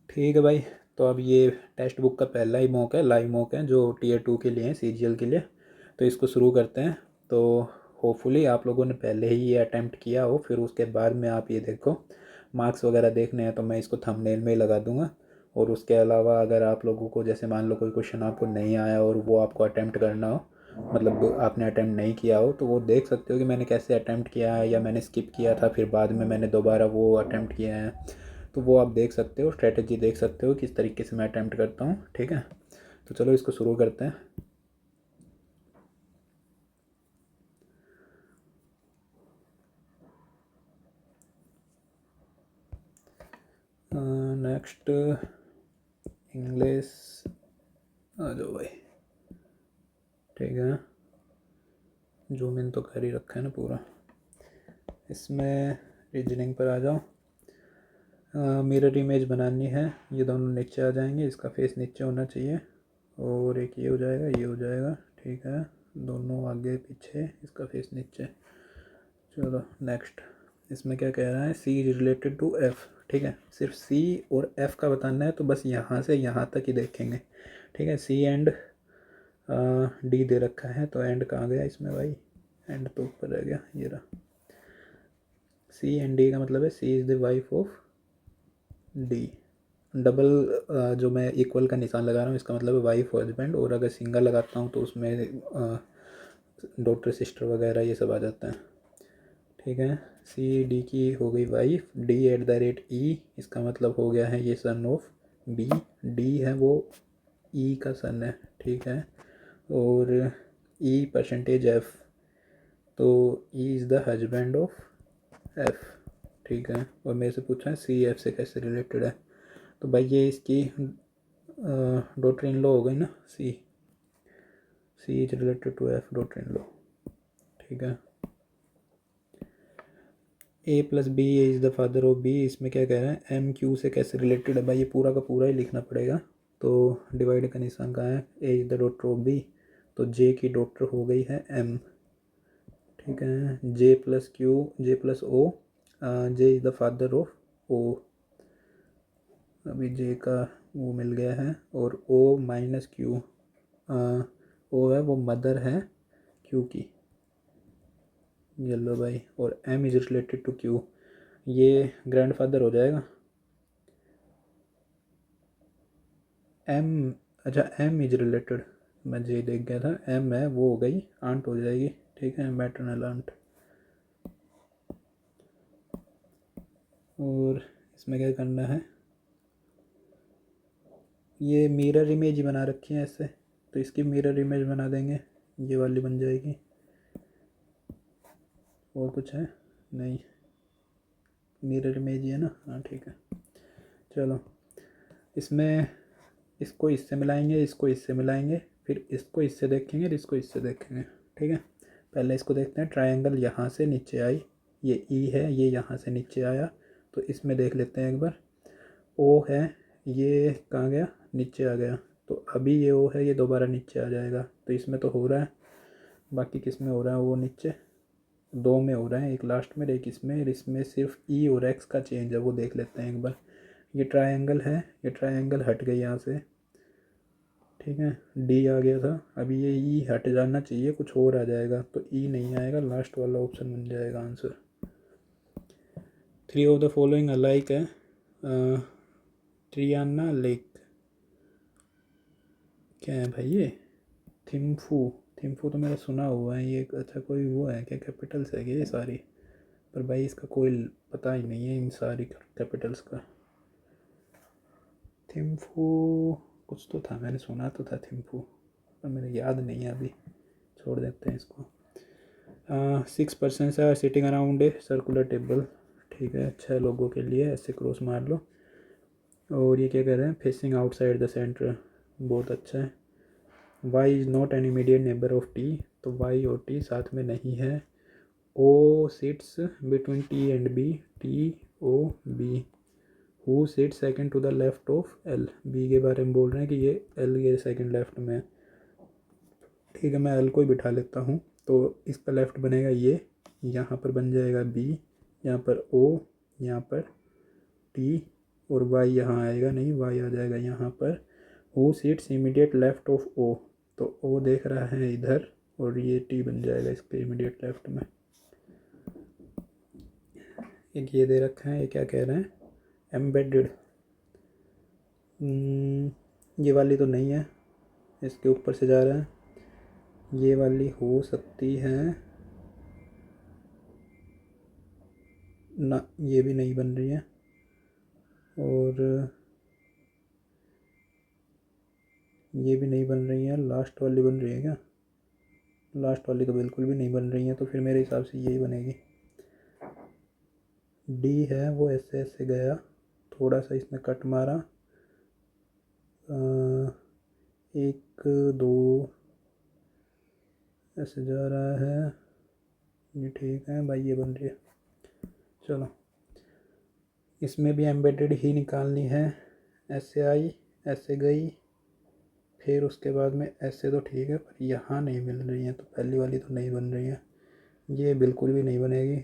ठीक है भाई। तो अब ये टेक्स्ट बुक का पहला ही मॉक है, लाइव मॉक है जो टीयर 2 के लिए है, सीजीएल के लिए। तो इसको शुरू करते हैं। तो होपफुली आप लोगों ने पहले ही ये अटैम्प्ट किया हो, फिर उसके बाद में आप ये देखो। मार्क्स वगैरह देखने हैं तो मैं इसको थंबनेल में ही लगा दूंगा। और उसके अलावा अगर आप लोगों को जैसे मान लो कोई क्वेश्चन आपको नहीं आया और वो आपको अटैम्प्ट करना हो, मतलब आपने अटैम्प्ट नहीं किया हो, तो वो देख सकते हो कि मैंने कैसे अटैम्प्ट किया है, या मैंने स्किप किया था फिर बाद में मैंने दोबारा वो अटैम्प्ट किया है। तो वो आप देख सकते हो, स्ट्रेटजी देख सकते हो किस तरीके से मैं अटैम्प्ट करता हूँ। ठीक है, तो चलो इसको शुरू करते हैं। नेक्स्ट इंग्लिश आ जाओ भाई। ठीक है, जूम इन तो कर ही रखा है ना पूरा। इसमें रीजनिंग पर आ जाओ। मिरर इमेज बनानी है, ये दोनों नीचे आ जाएंगे, इसका फेस नीचे होना चाहिए। और एक ये हो जाएगा, ये हो जाएगा। ठीक है, दोनों आगे पीछे, इसका फेस नीचे। चलो नेक्स्ट। इसमें क्या कह रहा है, सी इज रिलेटेड टू एफ। ठीक है, सिर्फ सी और एफ का बताना है, तो बस यहाँ से यहाँ तक ही देखेंगे। ठीक है, सी एंड डी दे रखा है, तो एंड कहाँ गया इसमें भाई, एंड तो ऊपर रह गया, ये रहा। सी एंड डी का मतलब है C is the wife of D. Double जो मैं इक्वल का निशान लगा रहा हूँ इसका मतलब है वाइफ और हस्बैंड, और अगर सिंगल लगाता हूँ तो उसमें डॉटर सिस्टर वगैरह ये सब आ जाता है। ठीक है, सी डी की हो गई wife, D at the rate E, इसका मतलब हो गया है ये सन ऑफ बी। डी है वो ई का सन है। ठीक है, और ई परसेंटेज एफ, तो E is the husband of F. ठीक है, और मेरे से पूछा है सी एफ से कैसे रिलेटेड है, तो भाई ये इसकी डॉटर इन लॉ हो गई ना, C. C is related to F daughter in law. ठीक है, A plus B is the father of B, इसमें क्या कह रहा है, एम क्यू से कैसे रिलेटेड है भाई, ये पूरा का पूरा ही लिखना पड़ेगा। तो डिवाइड का निशान कहाँ है, A is the daughter of B, तो जे की डॉटर हो गई है एम। ठीक है, J plus Q, J plus O, J is the father of O. अभी जे का वो मिल गया है, और ओ माइनस क्यू, ओ है वो मदर है क्यू की। येलो भाई, और M is related to Q, ये ग्रैंडफादर हो जाएगा। एम, अच्छा एम इज रिलेटेड, मैं जे देख गया था, एम है वो हो गई आंट हो जाएगी। ठीक है, मैटरनल आंट। और इसमें क्या करना है, ये मिरर इमेज ही बना रखी है ऐसे, तो इसकी मिरर इमेज बना देंगे, ये वाली बन जाएगी। और कुछ है नहीं, मिरर इमेज ही है ना, हाँ ठीक है। चलो, इसमें इसको इससे मिलाएंगे, इसको इससे मिलाएंगे, फिर इसको इससे देखेंगे, इसको इससे देखेंगे। ठीक है, पहले इसको देखते हैं। ट्रायंगल यहाँ से नीचे आई, ये ई है, ये यहाँ से नीचे आया, तो इसमें देख लेते हैं एक बार। ओ है, ये कहाँ गया, नीचे आ गया, तो अभी ये ओ है, ये दोबारा नीचे आ जाएगा, तो इसमें तो हो रहा है। बाकी किस में हो रहा है, वो नीचे दो में हो रहा है, एक लास्ट में एक इसमें, इसमें सिर्फ ई और एक्स का चेंज है, वो देख लेते हैं एक बार। ये ट्रायंगल है, ये ट्रायंगल हट गई यहाँ से। ठीक है, डी आ गया था, अभी ये ई हट जाना चाहिए, कुछ और आ जाएगा, तो ई नहीं आएगा, लास्ट वाला ऑप्शन बन जाएगा answer. Three of the following alike है, ट्रियाना लेक, क्या है भाई ये, थिम्फू। थिम्फू तो मेरा सुना हुआ है ये, अच्छा कोई वो है क्या, कैपिटल्स है क्या ये सारी, पर भाई इसका कोई पता ही नहीं है इन सारी कैपिटल्स का। थिम्फू कुछ तो था, मैंने सुना तो था थिम्फू, पर मेरे याद नहीं है अभी, छोड़ देते हैं इसको। 6% are sitting around a circular table. ठीक है, 6 लोगों के लिए ऐसे क्रॉस मार लो। और ये क्या कह रहे हैं, फेसिंग आउटसाइड द सेंटर, बहुत अच्छा है। Y is not an immediate neighbour of T, तो वाई और टी साथ में नहीं है। O sits between T and B, T O B. Who sit second to the left of L, B के बारे में बोल रहे हैं कि ये एल के सेकेंड लेफ्ट में है। ठीक है, मैं एल को ही बिठा लेता हूँ, तो इसका लेफ्ट बनेगा ये, यहाँ पर बन जाएगा बी, यहाँ पर ओ, यहाँ पर टी, और वाई यहाँ आएगा नहीं, वाई आ जाएगा यहाँ पर। Who sits immediate left of O, तो ओ देख रहा है इधर और ये टी बन जाएगा इसके इमीडिएट लेफ्ट में। एक ये दे रखा है, ये क्या कह रहे हैं, एम्बेडेड। ये वाली तो नहीं है, इसके ऊपर से जा रहा है। ये वाली हो सकती है ना, ये भी नहीं बन रही है। और ये भी नहीं बन रही है। लास्ट वाली बन रही है क्या? लास्ट वाली तो बिल्कुल भी नहीं बन रही है, तो फिर मेरे हिसाब से यही बनेगी। डी है वो ऐसे ऐसे गया, थोड़ा सा इसने कट मारा, 1 2 ऐसे जा रहा है, ये ठीक है भाई, ये बन रही है। चलो इसमें भी एम्बेडेड ही निकालनी है। ऐसे आई, ऐसे गई, फिर उसके बाद में ऐसे, तो ठीक है, पर यहाँ नहीं मिल रही है, तो पहली वाली तो नहीं बन रही है, ये बिल्कुल भी नहीं बनेगी।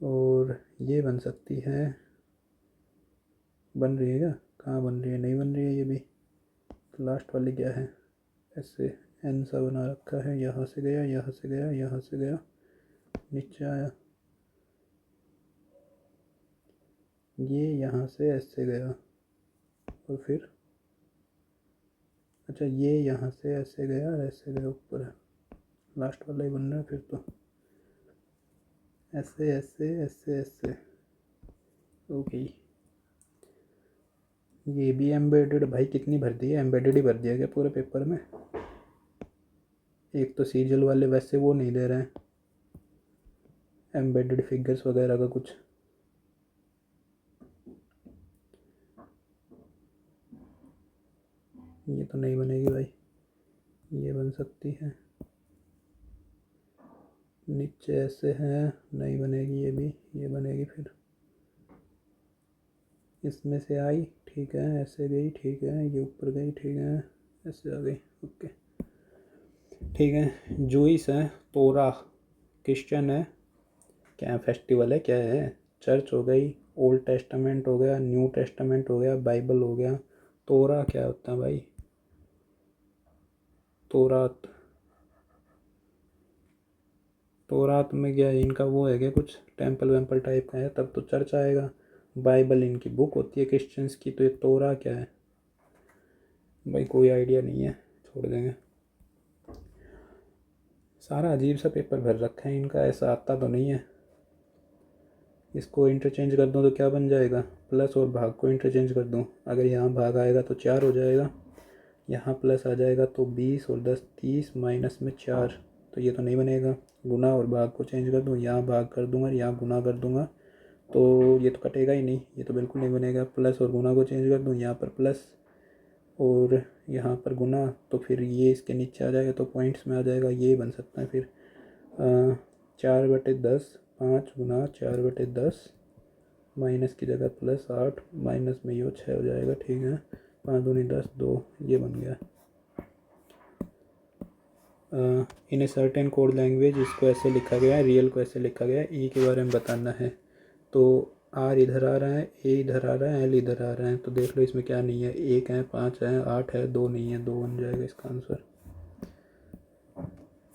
और ये बन सकती है, बन रही है क्या? कहाँ बन रही है? नहीं बन रही है ये भी। लास्ट वाली क्या है? ऐसे एन सा बना रखा है, यहाँ से गया, यहाँ से गया, यहाँ से गया, नीचे आया, ये यहाँ से ऐसे गया, और फिर अच्छा ये यहाँ से ऐसे गया और ऐसे गया ऊपर है। लास्ट वाला ही बन रहा है फिर तो, ऐसे ऐसे ऐसे ऐसे। ओके, ये भी एम्बेडेड। भाई कितनी भर दी है, एम्बेडेड ही भर दिया क्या पूरे पेपर में? एक तो सीरियल वाले वैसे वो नहीं दे रहे हैं एम्बेडेड फिगर्स वगैरह का कुछ। ये तो नहीं बनेगी भाई, ये बन सकती है, नीचे ऐसे है, नहीं बनेगी ये भी, ये बनेगी फिर। इसमें से आई, ठीक है, ऐसे गई, ठीक है, ये ऊपर गई, ठीक है, ऐसे आ गई, ओके ठीक है। जूइस है, तोरा क्रिश्चियन है, क्या फेस्टिवल है, क्या है? चर्च हो गई, ओल्ड टेस्टामेंट हो गया, न्यू टेस्टामेंट हो गया, बाइबल हो गया। तोरा क्या होता है भाई? तोरात, तोरात में क्या है इनका, वो है क्या कुछ टेम्पल वेम्पल टाइप का है, तब तो चर्च आएगा। बाइबल इनकी बुक होती है क्रिश्चियंस की, तो ये तोरा क्या है भाई? कोई आइडिया नहीं है, छोड़ देंगे। सारा अजीब सा पेपर भर रखा है इनका, ऐसा आता तो नहीं है। इसको इंटरचेंज कर दूँ तो क्या बन जाएगा? प्लस और भाग को इंटरचेंज कर दूँ, अगर यहाँ भाग आएगा तो 4 हो जाएगा, यहाँ प्लस आ जाएगा तो 20 और 10 30, माइनस में 4, तो ये तो नहीं बनेगा। गुना और भाग को चेंज कर दूँ, यहाँ भाग कर दूँगा, यहाँ गुना कर दूँगा, तो ये तो कटेगा ही नहीं, ये तो बिल्कुल नहीं बनेगा। प्लस और गुना को चेंज कर दूँ, यहाँ पर प्लस और यहाँ पर गुना, तो फिर ये इसके नीचे आ जाएगा, तो पॉइंट्स में आ जाएगा, ये बन सकता है फिर 4/10, 5 × 4/10, माइनस की जगह प्लस 8, माइनस में ये 6 हो जाएगा, ठीक है। 5 दूनी 10, 2, ये बन गया। इन ए सर्टेन कोड लैंग्वेज, इसको ऐसे लिखा गया है, रियल को ऐसे लिखा गया है। ई के बारे में बताना है, तो आर इधर आ रहा है, ए इधर आ रहा है, एल इधर आ रहा है, तो देख लो इसमें क्या नहीं है, 1 है, 5 है, 8 है, 2 नहीं है, 2 बन जाएगा इसका answer.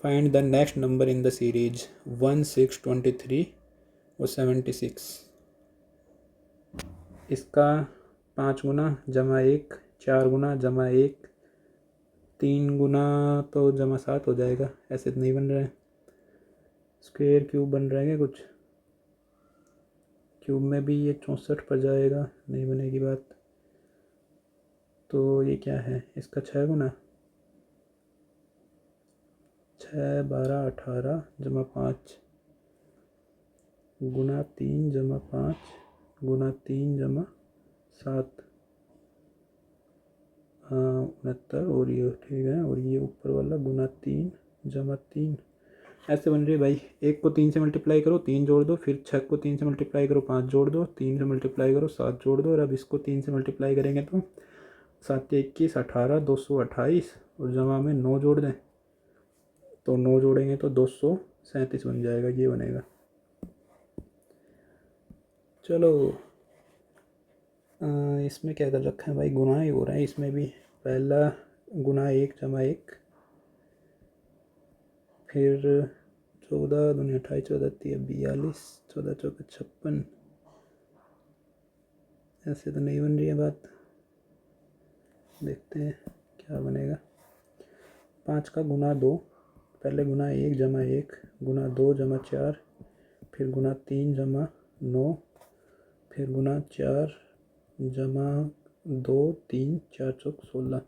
Find the next number in the series 1 6 23 और 76। इसका 5 गुना जमा 1, 4 गुना जमा 1, 3 गुना तो जमा 7 हो जाएगा, ऐसे तो नहीं बन रहा है। स्क्वायर क्यूब बन रहा है क्या कुछ? क्यूब में भी ये 64 पर जाएगा, नहीं बनेगी बात। तो ये क्या है, इसका 6 गुना, 6 12 18 जमा 5 गुना 3 जमा 5 गुना 3 जमा 7, 69, और ये ठीक है, और ये ऊपर वाला गुना 3 जमा 3, ऐसे बन रही है भाई। 1 को 3 से मल्टीप्लाई करो, 3 जोड़ दो, फिर 6 को 3 से मल्टीप्लाई करो, 5 जोड़ दो, 3 से मल्टीप्लाई करो, 7 जोड़ दो, और अब इसको 3 से मल्टीप्लाई करेंगे तो 7 21 18, 228, और जमा में 9 जोड़ दें, तो 9 जोड़ेंगे तो 237 बन जाएगा, ये बनेगा। चलो इसमें क्या कर रखा है भाई, गुना ही हो रहा है इसमें भी। पहला गुना 1 जमा 1, फिर 14 दूनी 28, 14 3 42, 14 चौके 56। ऐसे तो नहीं बन रही है बात, देखते हैं क्या बनेगा। 5 का गुना 2, पहले गुना 1 जमा 1, गुना 2 जमा 4, फिर गुना 3 जमा 9, फिर गुना 4 जमा 2 3, 4 चौक 16,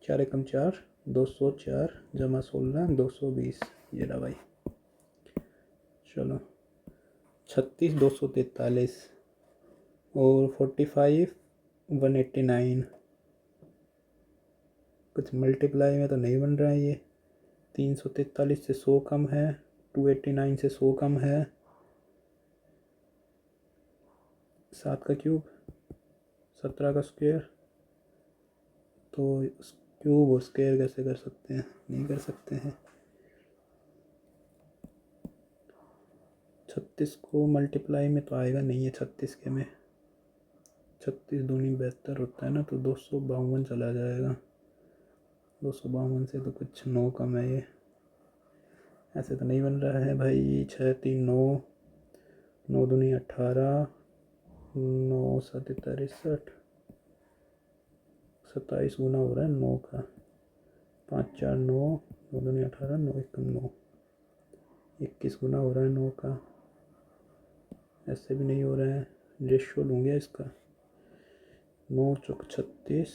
4 एकम 4, 204 जमा 16, 220। ये रहा भाई। चलो 36 243 और 45 189। कुछ मल्टीप्लाई में तो नहीं बन रहा है ये। 343 से 100 कम है, 289 से 100 कम है, 7 का क्यूब 17 का स्क्वायर। तो क्यूब और स्क्वायर कैसे कर सकते हैं, नहीं कर सकते हैं। 36 को मल्टीप्लाई में तो आएगा नहीं है 36 के में, 36 दूनी 72 होता है ना, तो 252 चला जाएगा। 252 से तो कुछ 9 कम है ये, ऐसे तो नहीं बन रहा है भाई। 6 3 9, 9 दूनी 18, 9 7 63, 27 गुना हो रहा है 9 का। 5 4 9, 9 दूनी 18, 9 एकम 9, 21 गुना हो रहा है 9 का। ऐसे भी नहीं हो रहा है, रेशियो लूँगा इसका। 9 चौक 36,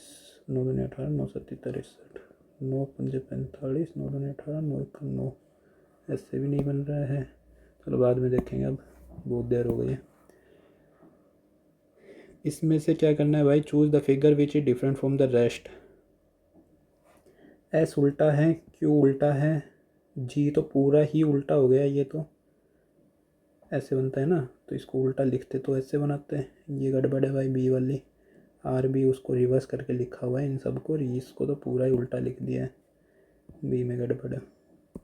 9 दूनी 18, 9 7 63, 9 पंजे 45, 9 दूनी 18, 9 एकम 9। ऐसे भी नहीं बन रहा है, चलो बाद में देखेंगे, अब बहुत देर हो गई है। इसमें से क्या करना है भाई, choose the figure which is different from the rest. S उल्टा है, क्यू उल्टा है, जी तो पूरा ही उल्टा हो गया। ये तो ऐसे बनता है ना, तो इसको उल्टा लिखते तो ऐसे बनाते हैं। ये गड़बड़ है भाई, बी वाली। आर बी उसको रिवर्स करके लिखा हुआ है इन सबको, इसको तो पूरा ही उल्टा लिख दिया है, बी में गड़बड़ है।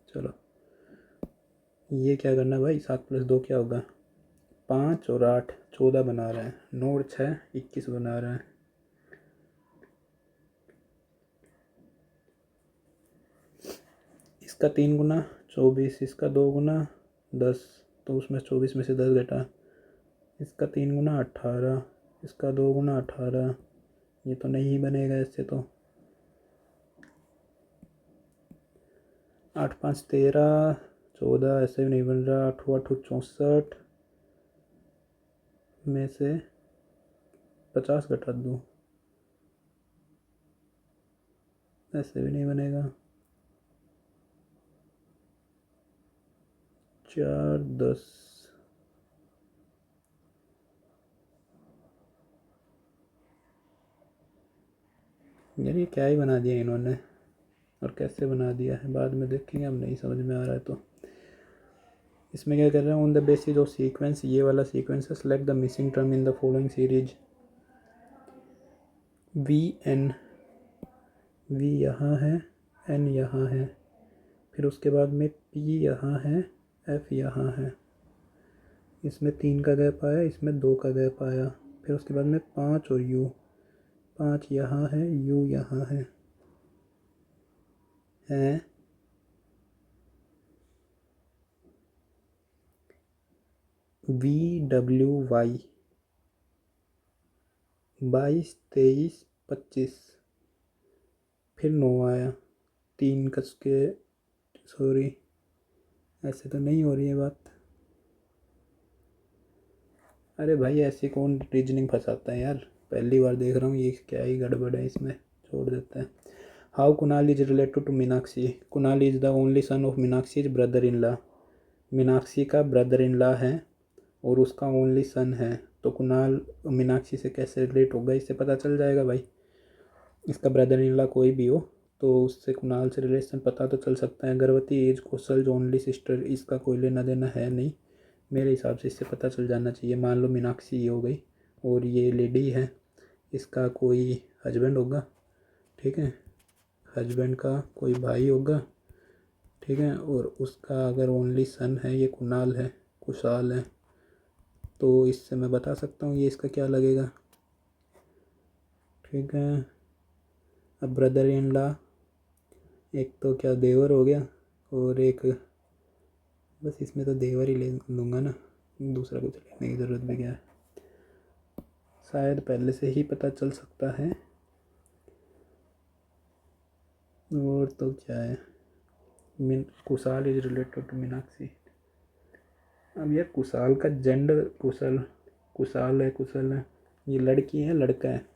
चलो ये क्या करना है भाई, 7 + 2 क्या होगा, 5 और 8 14 बना रहा है, 9 और 6 21 बना रहा है। इसका 3 गुना 24, इसका 2 गुना 10, तो उसमें 24 में से 10 घटा। इसका 3 गुना 18, इसका 2 गुना 18। ये तो नहीं बनेगा इससे तो। 8 5 13, 14 ऐसे भी नहीं बन रहा। 8 8 64 में से 50 घटा दूँ, ऐसे भी नहीं बनेगा। 4 10, यार ये क्या ही बना दिया इन्होंने, और कैसे बना दिया है बाद में देखेंगे, अब नहीं समझ में आ रहा है। तो इसमें क्या कर रहे हैं, on the basis of sequence, ये वाला सीक्वेंस है, select the missing term in the following series. V N, V यहाँ है, एन यहाँ है, फिर उसके बाद में पी यहाँ है, एफ यहाँ है। इसमें 3 का गैप आया, इसमें 2 का गैप आया, फिर उसके बाद में 5 और यू। 5 यहाँ है, यू यहाँ है, हैं वी डब्ल्यू वाई 22 23 25, फिर 9 आया, 3 कस के, सॉरी ऐसे तो नहीं हो रही है बात। अरे भाई ऐसे कौन रीजनिंग फंसाता है यार, पहली बार देख रहा हूँ, ये क्या ही गड़बड़ है इसमें, छोड़ देते हैं। How Kunal is related to Meenakshi. Kunal is the only son of Meenakshi is brother in law. Meenakshi का ब्रदर इन लॉ है और उसका ओनली सन है, तो कुणाल मीनाक्षी से कैसे रिलेट होगा, इससे पता चल जाएगा भाई। इसका ब्रदर इन लॉ कोई भी हो तो उससे कुणाल से रिलेशन पता तो चल सकता है। गर्भवती एज कौशल ओनली सिस्टर, इसका कोई लेना देना है नहीं, मेरे हिसाब से इससे पता चल जाना चाहिए। मान लो मीनाक्षी ये हो गई और ये लेडी है, इसका कोई हस्बैंड होगा, ठीक है, हस्बैंड का कोई भाई होगा, ठीक है, और उसका अगर ओनली सन है, ये कुणाल है, कुशाल है, तो इससे मैं बता सकता हूँ ये इसका क्या लगेगा। ठीक है। अब ब्रदर इन लॉ, एक तो क्या देवर हो गया, और एक बस इसमें तो देवर ही ले लूँगा ना, दूसरा कुछ लेने की ज़रूरत भी क्या है। शायद पहले से ही पता चल सकता है। और तो क्या है, Kushal is related to Meenakshi. अब यह कुशाल का जेंडर कुशाल है, कुशल है, ये लड़की है लड़का है,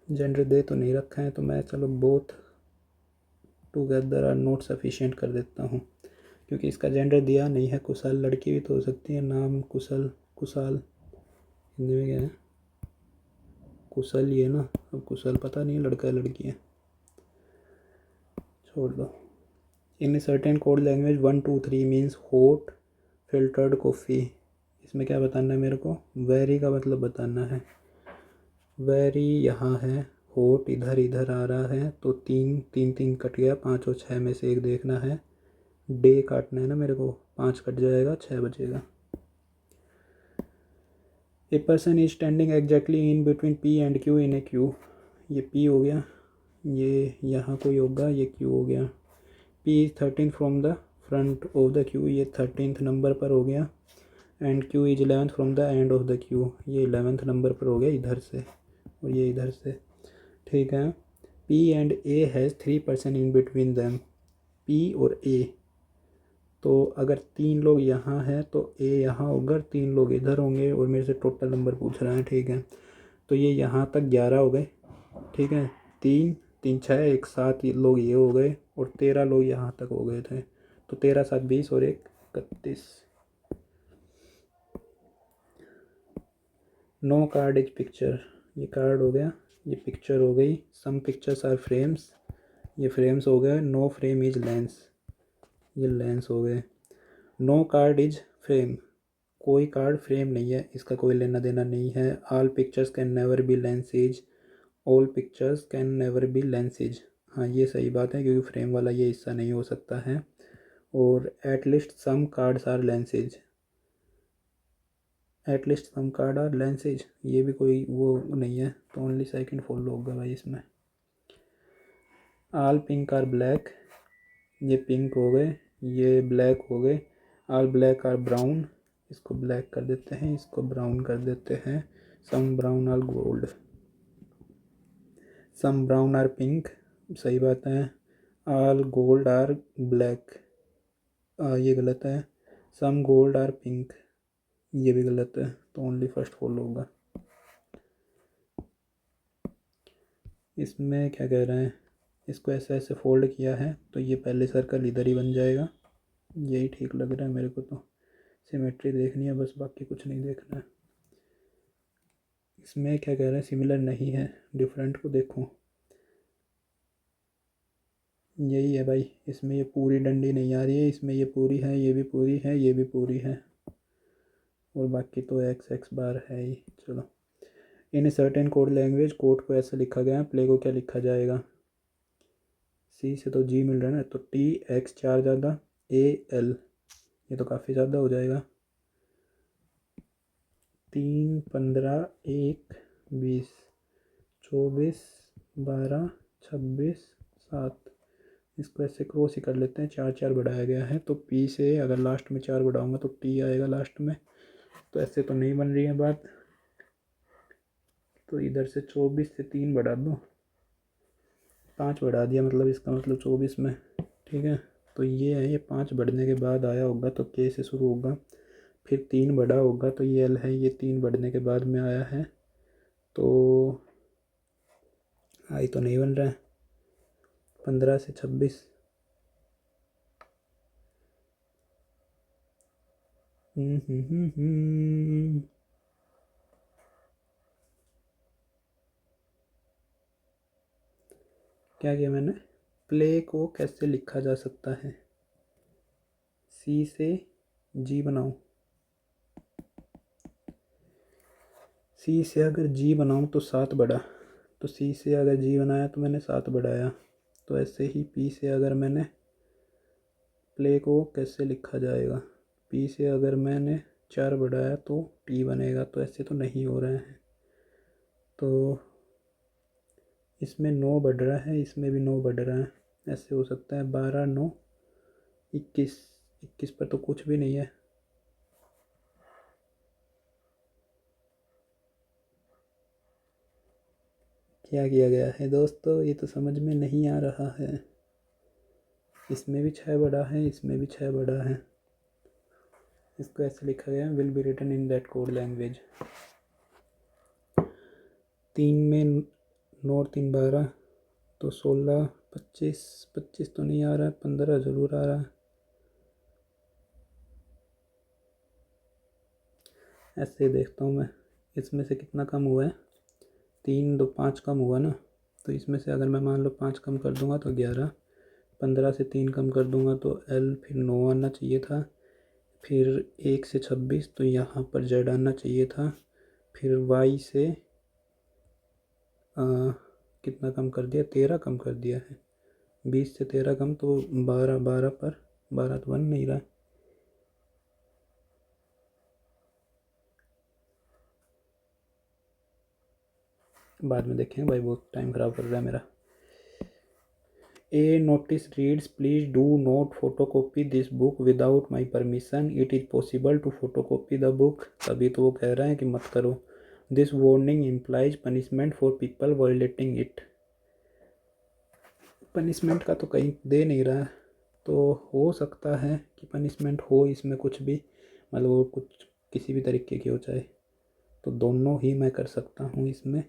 जेंडर दे तो नहीं रखा है, तो मैं चलो both together are not sufficient कर देता हूँ, क्योंकि इसका जेंडर दिया नहीं है। कुशल लड़की भी तो हो सकती है, नाम कुशल, कुशाल हिंदी में क्या है, कुशल ही है ना। अब कुशल पता नहीं लड़का है लड़की है, छोड़ दो। In certain code language 1 2 3 means hot filtered coffee. इसमें क्या बताना है मेरे को, वेरी का मतलब बताना है। वेरी यहाँ है, हॉट इधर इधर आ रहा है, तो तीन तीन तीन कट गया, 5 और 6 में से एक देखना है। डे काटना है ना मेरे को, 5 कट जाएगा, 6 बचेगा। A person is standing exactly in between P and Q in A Q. ये पी हो गया, ये यहाँ कोई होगा, ये क्यू हो गया। P is 13 from the front of the Q, ये 13th नंबर पर हो गया। And Q is 11th from the end of the Q, ये 11th नंबर पर हो गया इधर से, और ये इधर से। ठीक है। P and A has 3 person in between them, P और ए। तो अगर 3 लोग यहाँ हैं तो ए यहाँ होगा, 3 लोग इधर होंगे, और मेरे से टोटल नंबर पूछ रहा है। ठीक है, तो ये यहाँ तक 11 हो गए। ठीक है, 3 3 6 एक 7 लोग ये हो गए, और 13 लोग यहाँ तक हो गए थे। तो 13 7 20 और 1 31। नो कार्ड इज पिक्चर, ये कार्ड हो गया, ये पिक्चर हो गई। सम पिक्चर्स आर फ्रेम्स, ये फ्रेम्स हो गए। नो फ्रेम इज लेंस, ये लेंस हो गए। नो कार्ड इज फ्रेम, कोई कार्ड फ्रेम नहीं है, इसका कोई लेना देना नहीं है। All pictures can never be lenses, all pictures can never be lenses, हाँ ये सही बात है, क्योंकि फ्रेम वाला ये हिस्सा नहीं हो सकता है। और at least some cards are lenses, at least some card are lenses, ये भी कोई वो नहीं है, तो ओनली सेकंड फॉलो होगा भाई इसमें। ऑल पिंक आर ब्लैक, ये पिंक हो गए, ये ब्लैक हो गए। ऑल ब्लैक आर ब्राउन, इसको ब्लैक कर देते हैं, इसको ब्राउन कर देते हैं। Some brown are gold, some brown are pink, सही बात है। ऑल गोल्ड आर ब्लैक, ये गलत है। सम गोल्ड आर पिंक, ये भी गलत है, तो ओनली फर्स्ट फॉलो होगा। इसमें क्या कह रहे हैं, इसको ऐसे ऐसे फोल्ड किया है, तो ये पहले सर्कल इधर ही बन जाएगा, यही ठीक लग रहा है मेरे को। तो सिमेट्री देखनी है बस, बाकी कुछ नहीं देखना है। इसमें क्या कह रहे हैं, सिमिलर नहीं है, डिफरेंट को देखो, यही है भाई। इसमें ये पूरी डंडी नहीं आ रही है, इसमें ये पूरी है, ये भी पूरी है, ये भी पूरी है, और बाकी तो एक्स एक्स बार है ही। चलो, in certain code language, code को ऐसे लिखा गया है, प्ले को क्या लिखा जाएगा। सी से तो जी मिल रहा है ना, तो टी एक्स 4 ज़्यादा ए एल, ये तो काफ़ी ज़्यादा हो जाएगा। 3 15 1 20 24 12 26 7, इसको ऐसे क्रॉस ही कर लेते हैं, 4 4 बढ़ाया गया है, तो पी से अगर लास्ट में 4 बढ़ाऊंगा तो टी आएगा लास्ट में, तो ऐसे तो नहीं बन रही है बात। तो इधर से 24 से 3 बढ़ा दो, 5 बढ़ा दिया, मतलब इसका मतलब 24 में। ठीक है, तो ये है, ये 5 बढ़ने के बाद आया होगा, तो के से शुरू होगा, फिर 3 बढ़ा होगा, तो ये एल है, ये 3 बढ़ने के बाद में आया है, तो आई तो नहीं बन रहा है। 15 से 26, क्या किया मैंने, प्ले को कैसे लिखा जा सकता है, सी से जी बनाऊं, सी से अगर जी बनाऊं तो 7 बढ़ा, तो सी से अगर जी बनाया तो मैंने 7 बढ़ाया, तो ऐसे ही पी से अगर मैंने प्ले को कैसे लिखा जाएगा, पी से अगर मैंने 4 बढ़ाया तो टी बनेगा, तो ऐसे तो नहीं हो रहे हैं। तो इसमें 9 बढ़ रहा है, इसमें भी 9 बढ़ रहा है, ऐसे हो सकता है 12 9 21। 21 पर तो कुछ भी नहीं है। क्या किया गया है दोस्तों, ये तो समझ में नहीं आ रहा है। इसमें भी 6 बढ़ा है, इसमें भी 6 बढ़ा है। इसको ऐसे लिखा गया, will be written in that code language. 3 में 9 और 3 12, तो 16 25। 25 तो नहीं आ रहा है, 15 ज़रूर आ रहा है। ऐसे ही देखता हूँ मैं, इसमें से कितना कम हुआ है। 3 2 5 कम हुआ ना, तो इसमें से अगर मैं मान लो 5 कम कर दूंगा तो 11। 15 से 3 कम कर दूंगा तो L, फिर 9 आना चाहिए था। फिर 1 से 26, तो यहाँ पर Z आना चाहिए था। फिर Y से कितना कम कर दिया, 13 कम कर दिया है। 20 से 13 कम तो 12, 12 पर 12 तो बन नहीं रहा। बाद में देखेंगे भाई, बहुत टाइम ख़राब कर रहा है मेरा। A notice reads, please do not photocopy this book without my permission. It is possible to photocopy the book. तभी तो वो कह रहा है कि मत करो। This warning implies punishment for people violating it. Punishment का तो कहीं दे नहीं रहा, तो हो सकता है कि पनिशमेंट हो इसमें कुछ भी, मतलब वो कुछ किसी भी तरीके की हो चाहे, तो दोनों ही मैं कर सकता हूँ इसमें।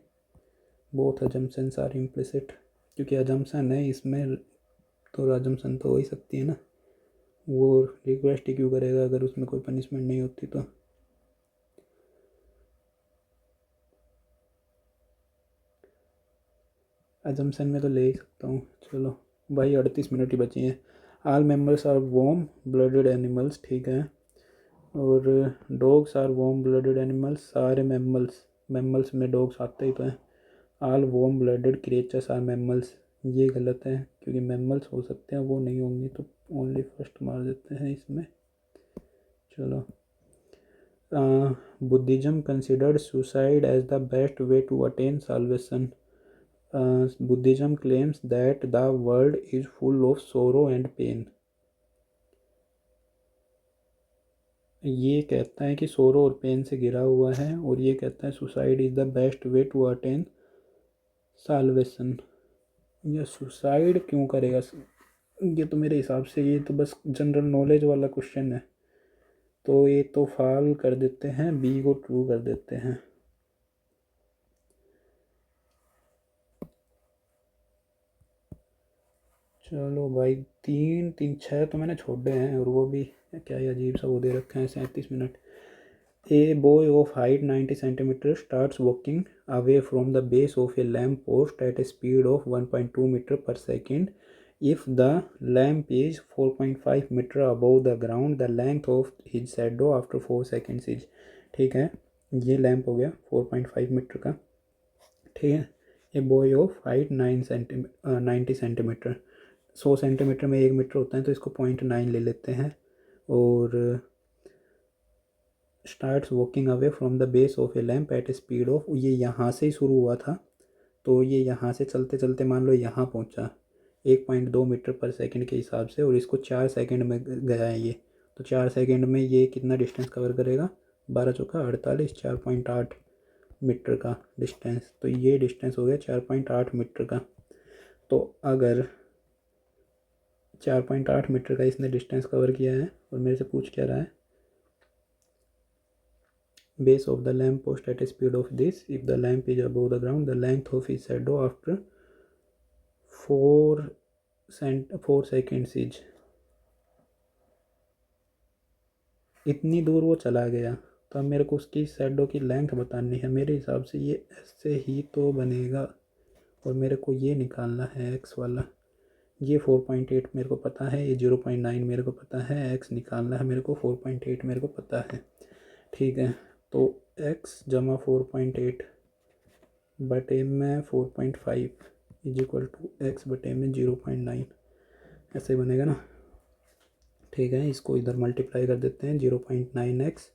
बोथ अजम्पशंस आर इम्प्लिसिट, क्योंकि अजम्पशन है इसमें, तो अजम्पशन तो हो ही सकती है ना। वो रिक्वेस्ट ही क्यों करेगा अगर उसमें कोई पनिशमेंट नहीं होती तो। अजम्पशन में तो ले ही सकता हूँ। चलो भाई, 38 मिनट ही बची हैं। All members are warm blooded animals, ठीक है। और dogs are warm blooded animals, सारे मैमल्स में डॉग्स आते ही तो हैं। All warm blooded creatures are mammals, ये गलत है, क्योंकि मैमल्स हो सकते हैं, वो नहीं होंगे, तो ओनली फर्स्ट मार देते हैं इसमें। चलो, Buddhism considered suicide as the best way to attain salvation. Buddhism claims that the world is full of sorrow and pain. ये कहता है कि सोरो और पेन से घिरा हुआ है, और ये कहता है suicide is the best way to attain salvation. ये सुसाइड क्यों करेगा, ये तो मेरे हिसाब से ये तो बस जनरल नॉलेज वाला क्वेश्चन है, तो ये तो फाल कर देते हैं, बी को ट्रू कर देते हैं। चलो भाई, 3 3 6 तो मैंने छोड़े हैं, और वो भी क्या ही अजीब सा वो दे रखे हैं, 37 minute. A boy of height 90 centimeters starts walking away from the base of a lamp post at a speed of 1.2 meter per second. If the lamp is 4.5 meter above the ground, the length of his shadow after 4 seconds is, ठीक है, ये lamp हो गया 4.5 metre का, ठीक है। A boy of height 90 centimetre, 100 centimetre में 1 metre होता है, तो इसको 0.9 ले लेते हैं। और starts walking away from the base of a lamp at a speed of, ये यहाँ से ही शुरू हुआ था, तो ये यहाँ से चलते चलते मान लो यहाँ पहुँचा 1.2 मीटर पर सेकंड के हिसाब से, और इसको 4 सेकंड में गया है ये, तो 4 सेकंड में ये कितना डिस्टेंस कवर करेगा, 12 चौका 48, 4.8 मीटर का डिस्टेंस, तो ये डिस्टेंस हो गया 4.8 मीटर का। तो अगर 4.8 मीटर का इसने डिस्टेंस कवर किया है, और मेरे से पूछ क्या रहा है, base of the lamp post at a speed of this, if the lamp is above the ground, the length of his shadow after 4 seconds is, इतनी दूर वो चला गया, तो अब मेरे को उसकी शैडो की लेंथ बतानी है। मेरे हिसाब से ये ऐसे ही तो बनेगा, और मेरे को ये निकालना है एक्स वाला। ये 4.8 मेरे को पता है, ये 0.9 मेरे को पता है, एक्स निकालना है मेरे को, 4.8 मेरे को पता है, ठीक है। तो एक्स जमा 4.8 बटे में 4.5 इज इक्वल टू एक्स बटे में 0.9, ऐसे बनेगा ना, ठीक है। इसको इधर मल्टीप्लाई कर देते हैं, 0.9x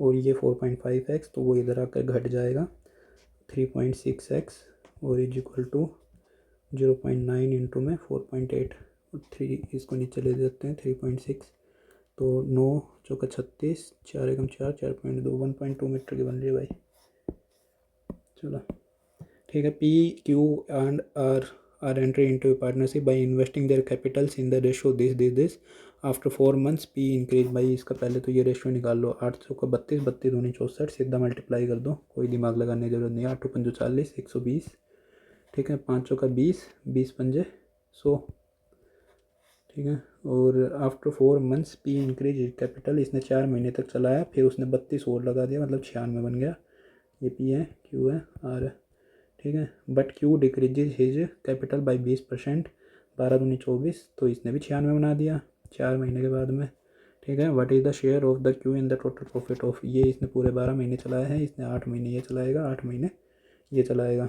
और ये 4.5x, तो वो इधर आकर घट जाएगा, 3.6x और इज इक्वल टू 0.9 इंटू में 4.8 और 3 इसको नीचे ले देते हैं 3.6 तो 9 चौका 36 4 एकम 4 4.2 1.2 मीटर की बन रही है भाई। चलो ठीक है। P Q and R entry into partnership by investing their capitals in the ratio this after 4 months P increase. भाई इसका पहले तो ये रेशियो निकाल लो, 8 चौका 32 32 दूनी 64 सीधा मल्टीप्लाई कर दो, कोई दिमाग लगाने की जरूरत नहीं है। 8 पंजो 40 120 ठीक है, 5 चौका 20 20 पंजे 100 ठीक है। और after 4 months P increase capital, इसने 4 महीने तक चलाया, फिर उसने 32 और लगा दिया मतलब 96 बन गया। ये पी है, क्यू है, आर है ठीक है। But Q decreases his capital by 20%, 12 दूनी 24 तो इसने भी 96 बना दिया 4 महीने के बाद में ठीक है। What is the share of the Q in the total profit of, ये इसने पूरे 12 महीने चलाया है, इसने 8 महीने ये चलाएगा 8 महीने ये चलाएगा।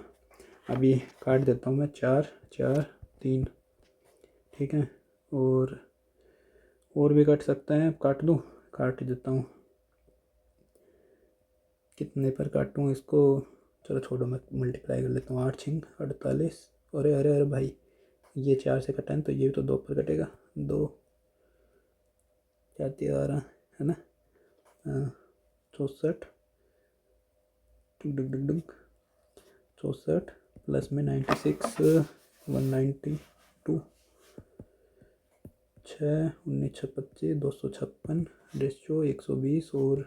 अभी काट देता हूँ मैं 4 4 3 ठीक है। और भी काट सकता है, काट दूँ, काट देता हूँ। कितने पर काटूँ इसको, चलो छोड़ो मैं मल्टीप्लाई कर लेता हूँ। 8 छिंग 48 अरे अरे अरे भाई ये 4 से कटा है तो ये भी तो 2 पर कटेगा, 2 4 13 है ना, 64 डुग डुग डुग 64 प्लस में 96 192 6 19 6 25 256 रेशियो 120 और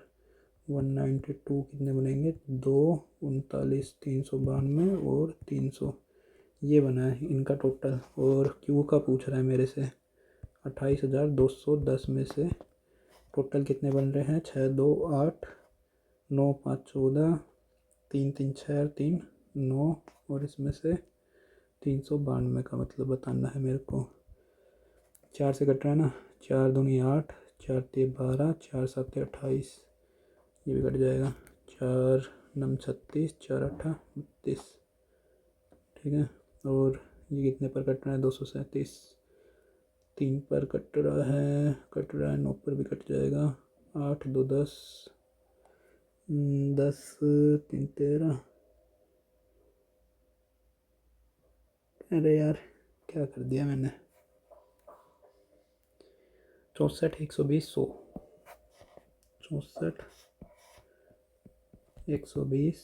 192 कितने बनेंगे, 2 39 392 और 300 ये बना है इनका टोटल। और क्यू का पूछ रहा है मेरे से 28,210 में से टोटल कितने बन रहे हैं, 6 2 8 9 5 14 3 3 6 3 9 और इसमें से 392 का मतलब बताना है मेरे को। 4 से कट रहा है ना, 4 दूनी 8 4 3 12 4 7 28 ये भी कट जाएगा, 4 9 36 4 8 32 ठीक है। और ये कितने पर कट रहा है, 237 3 पर कट रहा है 9 पर भी कट जाएगा, 8 2 10 10 3 13 अरे यार क्या कर दिया मैंने, 64 120 100 64 120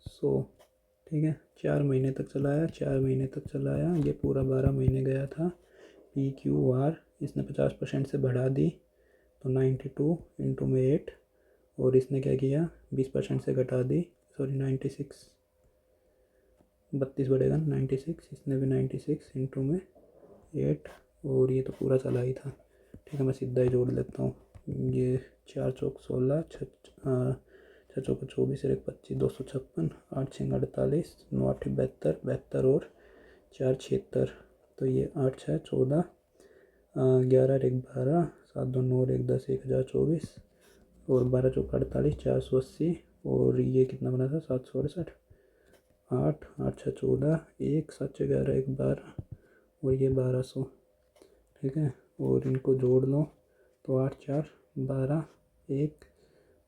100 ठीक है। 4 महीने तक चलाया 4 महीने तक चलाया, ये पूरा 12 महीने गया था। पी क्यू आर इसने 50% से बढ़ा दी तो 92 इंटू में 8 और इसने क्या किया 20% से घटा दी, सॉरी 96 32 बढ़ेगा 96, इसने भी 96 इंटू में 8 और ये तो पूरा चला ही था ठीक है। मैं सीधा ही जोड़ लेता हूँ, ये 4 चौक 16 छः चौक 24 1 25 256 8 6 48 9 8 72 72 और 4 76 तो ये 8 6 14 11 1 12 7 2 9 1 10 1024 और 12 चौक 48 480 और ये कितना बना था 768 8 8 6 14 1 7 6 11 1 12 और ये 1200 ठीक है। और इनको जोड़ लो तो 8 4 12 1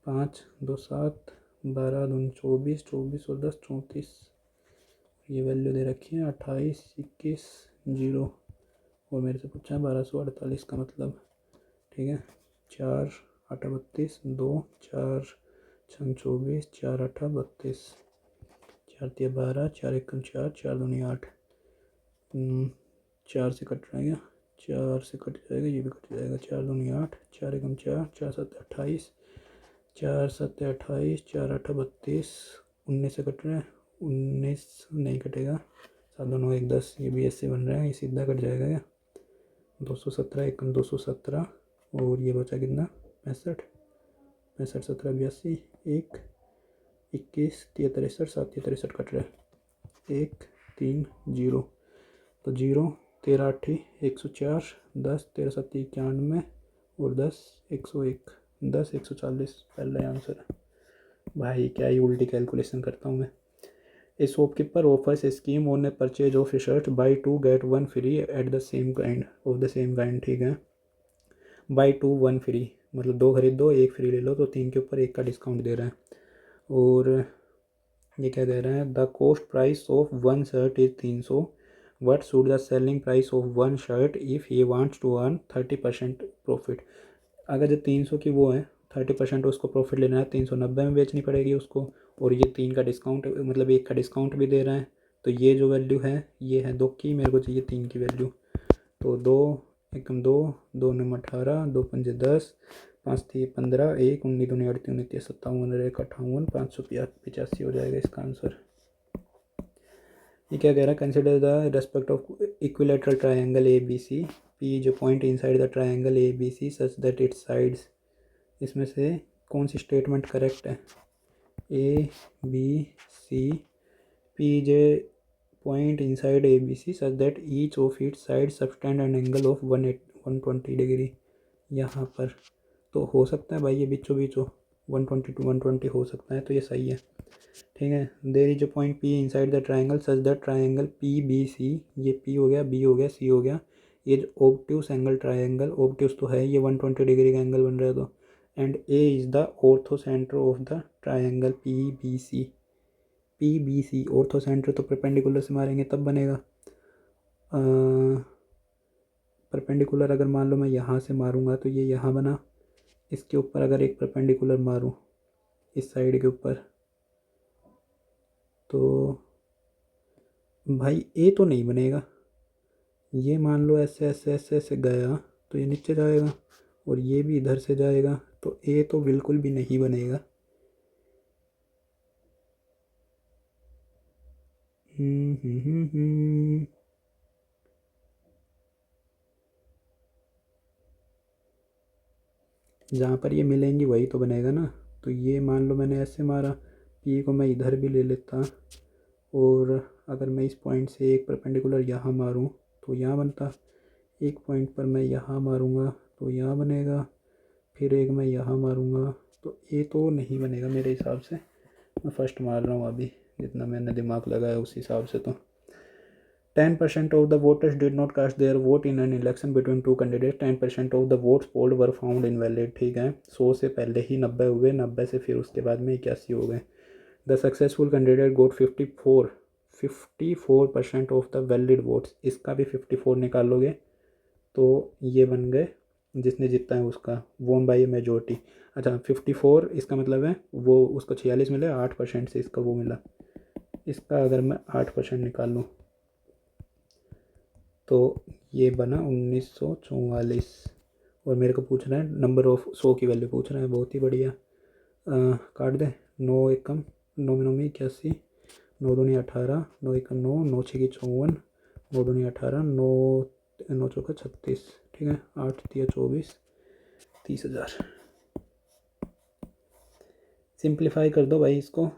5 2 7 12 2 24 24 और 10 34 ये वैल्यू दे रखी है 28 21 0 और मेरे से पूछा है 1248 का मतलब ठीक है। 4 8 32 2 4 6 24 4 8 32 4 3 12 4 1 4 4 2 8 4 से कट जाएगा 4 से कट जाएगा ये भी कट जाएगा 4 2 8 4 1 4 4 7 28 4 7 28 4 8 32 19 से कट रहा है 19 नहीं कटेगा 7 2 9 1 10 ये भी ऐसे बन रहा है, ये सीधा कट जाएगा क्या 217 1 217 और ये बचा कितना 65 65 17 82 1 21 63 7 63 कट रहा है 1 3 0 तो 0 13 8 104 10 13 7 91 और 10 101 10 140 पहला आंसर है। भाई क्या ही उल्टी कैलकुलेशन करता हूँ मैं। A shopkeeper offers a scheme on a purchase of a shirt buy 2 get 1 free at the same kind of the same kind ठीक है। बाई 2 1 फ्री मतलब 2 खरीद दो 1 फ्री ले लो तो 3 के ऊपर 1 का डिस्काउंट दे रहा है। और ये क्या कह रहा है, the cost price of one shirt is 300, what should the selling price of one shirt if ये वांट्स टू अर्न 30% प्रॉफिट। अगर जो 300 की वो है 30% उसको प्रॉफिट लेना है, 390 में बेचनी पड़ेगी उसको, और ये 3 का डिस्काउंट मतलब 1 का डिस्काउंट भी दे रहा है, तो ये जो वैल्यू है ये है 2 की, मेरे को चाहिए 3 की वैल्यू। तो 2 एकम 2, 2 नम 18, 2 पंजे 10, 5 थी 15, 1 19 दूनी 38 29 57 एक 58, 585 हो जाएगा इसका आंसर। ये क्या कह रहा है, consider the respect of equilateral triangle A B C, P जो point inside the triangle A B C such that its sides, इसमें से कौन सी स्टेटमेंट करेक्ट है, A B C, P J point inside A B C such that each of its side subtend an angle of 120 degree, यहाँ पर तो हो सकता है भाई ये बीचों बीचों 120 to 120 हो सकता है, तो ये सही है। ठीक है, there is a point P inside the triangle such that triangle P B C, ये पी हो गया, बी हो गया, सी हो गया, ये जो ऑब्ट्यूस एंगल ट्राइंगल, ऑब्ट्यूस तो है, ये 120 डिग्री का एंगल बन रहा है, तो and A is the orthocentre of the triangle P B C, P B C orthocentre तो परपेंडिकुलर से मारेंगे तब बनेगा, परपेंडिकुलर अगर मान लो मैं यहाँ से मारूंगा तो ये यहाँ बना, इसके ऊपर अगर एक परपेंडिकुलर मारूं इस साइड के ऊपर, तो भाई ए तो नहीं बनेगा, ये मान लो ऐसे ऐसे ऐसे ऐसे गया तो ये नीचे जाएगा, और ये भी इधर से जाएगा, तो ए तो बिल्कुल भी नहीं बनेगा। जहाँ पर ये मिलेंगी वही तो बनेगा ना, तो ये मान लो मैंने ऐसे मारा, पी को मैं इधर भी ले लेता, और अगर मैं इस पॉइंट से एक परपेंडिकुलर यहाँ मारूँ तो यहाँ बनता, एक पॉइंट पर मैं यहाँ मारूँगा तो यहाँ बनेगा, फिर एक मैं यहाँ मारूँगा, तो ए तो नहीं बनेगा मेरे हिसाब से, मैं फर्स्ट मार रहा हूँ अभी जितना मैंने दिमाग लगाया उस हिसाब से। तो 10% of the voters did not cast their vote in an election between two candidates. 10% of the votes polled were found invalid. ठीक है, 100 से पहले ही 90 हुए, 90 से फिर उसके बाद में 81 हो गए। The successful candidate got 54% of the valid votes, इसका भी 54 निकाल लोगे तो ये बन गए जिसने जीता है उसका, वोन बाई मेजोरिटी। अच्छा 54 इसका मतलब है वो उसको 46 मिले, 8% से इसका वो मिला, इसका अगर मैं 8% निकाल लूँ तो ये बना 1944, और मेरे को पूछ रहा है नंबर ऑफ 100 की वैल्यू पूछ रहा है, बहुत ही बढ़िया। काट दे, 9 एकम 9 में 9 में 81, 9 दूनी 18, 9 एकम 9, 9 छः 54, 9 दूनी 18, 9 9 चौका 36, ठीक है, 8 तिया 24, 30,000। सिंप्लीफाई कर दो भाई इसको,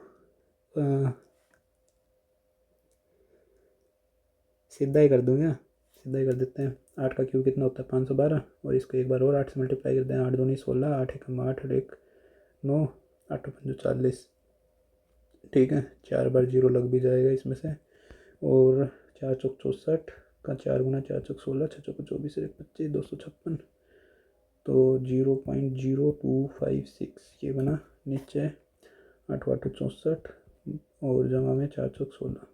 सीधा ही कर दूँ क्या, सीधा ही कर देते हैं। 8 का क्यूब कितना होता है 512, और इसको एक बार और 8 से मल्टीप्लाई कर दें, 8 दूनी 16, 8 एकम 8, 1 9, 8 पंजो 40, ठीक है, 4 बार जीरो लग भी जाएगा इसमें से, और 4 चौक 64 का 4 गुना 4 चौक 16, 6 चौक 24, 1 25, 256, तो 0.0256 ये बना नीचे, 8 8 64, और जमा में 4 चौक 16,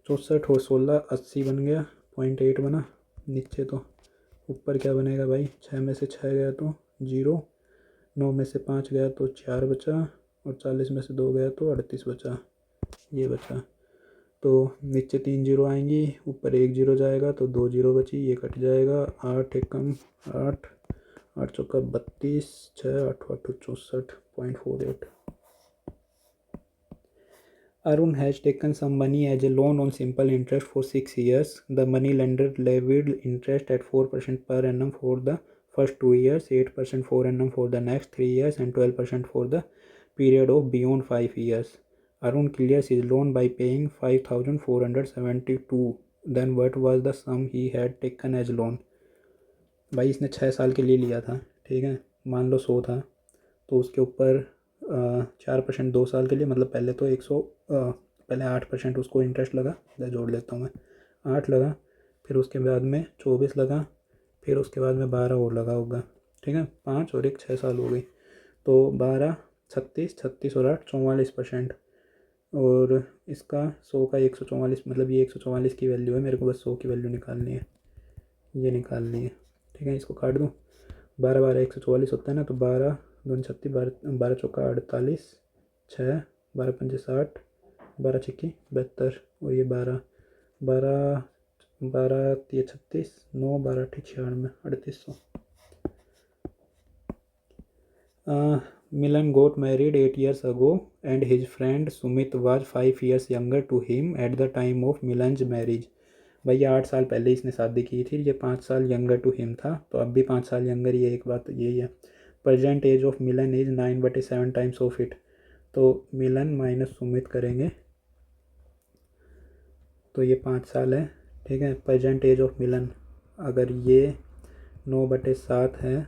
64 और 16 80 बन गया, 0.8 बना नीचे, तो ऊपर क्या बनेगा भाई, 6 में से 6 गया तो 0, 9 में से 5 गया तो 4 बचा, और 40 में से 2 गया तो 38 बचा, ये बचा। तो नीचे 3 जीरो आएंगी, ऊपर 1 जीरो जाएगा तो 2 जीरो बची, ये कट जाएगा, 8 एकम 8, 8 चौका 32, 6 8 8 64.48। Arun has taken some money as a loan on simple interest for 6 years. The money lender levied interest at 4% per annum for the first 2 years, 8% per annum for the next 3 years, and 12% for the period of beyond 5 years. Arun clears his loan by paying 5,472. Then what was the sum he had taken as loan? भाई इसने 6 साल के लिए लिया था, ठीक है, मान लो 100 था, तो उसके ऊपर 4% 2 साल के लिए, मतलब पहले तो 100, पहले 8% उसको इंटरेस्ट लगा, इधर जोड़ लेता हूँ मैं, 8 लगा, फिर उसके बाद में 24 लगा, फिर उसके बाद में 12 और लगा होगा, ठीक है, 5 और 1 6 साल हो गई, तो 12 36 36 और 8 44%, और इसका 100 का 144, मतलब ये 144 की वैल्यू है, मेरे को बस 100 की वैल्यू निकालनी है, ये निकालनी है। ठीक है, इसको काट दूँ। 12 12 144 होता है ना, तो 12 दूनी 36, 12 12 चौका 48, 6 12 पंजे 60, 12 छिक्की 72, और ये 12 12 12 ये 36, 9 12 ठीक 96, 3800। Milan got married 8 years ago and his friend Sumit was 5 years younger to him at the time of Milan's marriage। भाई ये 8 साल पहले इसने शादी की थी, ये 5 साल यंगर टू हिम था, तो अब भी 5 साल यंगर ही है, एक बात यही है। Present age of Milan is 9/7 times of it, तो मिलन माइनस सुमित करेंगे तो ये 5 साल है। ठीक है, प्रेजेंट एज ऑफ मिलन अगर ये 9/7 है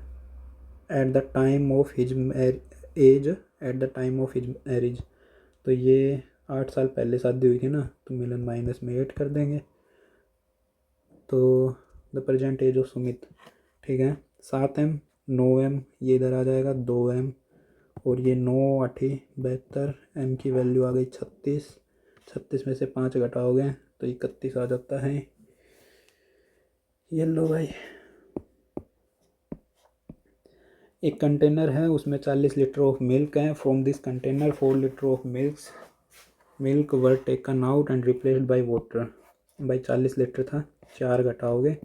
at the time of his age, at the time of his marriage, तो ये 8 साल पहले शादी हुई थी ना, तो मिलन माइनस में 8 कर देंगे, तो the present age of Sumit. ठीक है, 7m 9m ये इधर आ जाएगा 2m, और ये 9 8 72, m की वैल्यू आ गई 36, 36 में से 5 घटाओगे तो 31 आ जाता है। ये लो भाई, एक कंटेनर है उसमें 40 लीटर ऑफ मिल्क है। From this container 4 litre of milk were taken out and replaced by water. भाई 40 लीटर था, 4 घटाओगे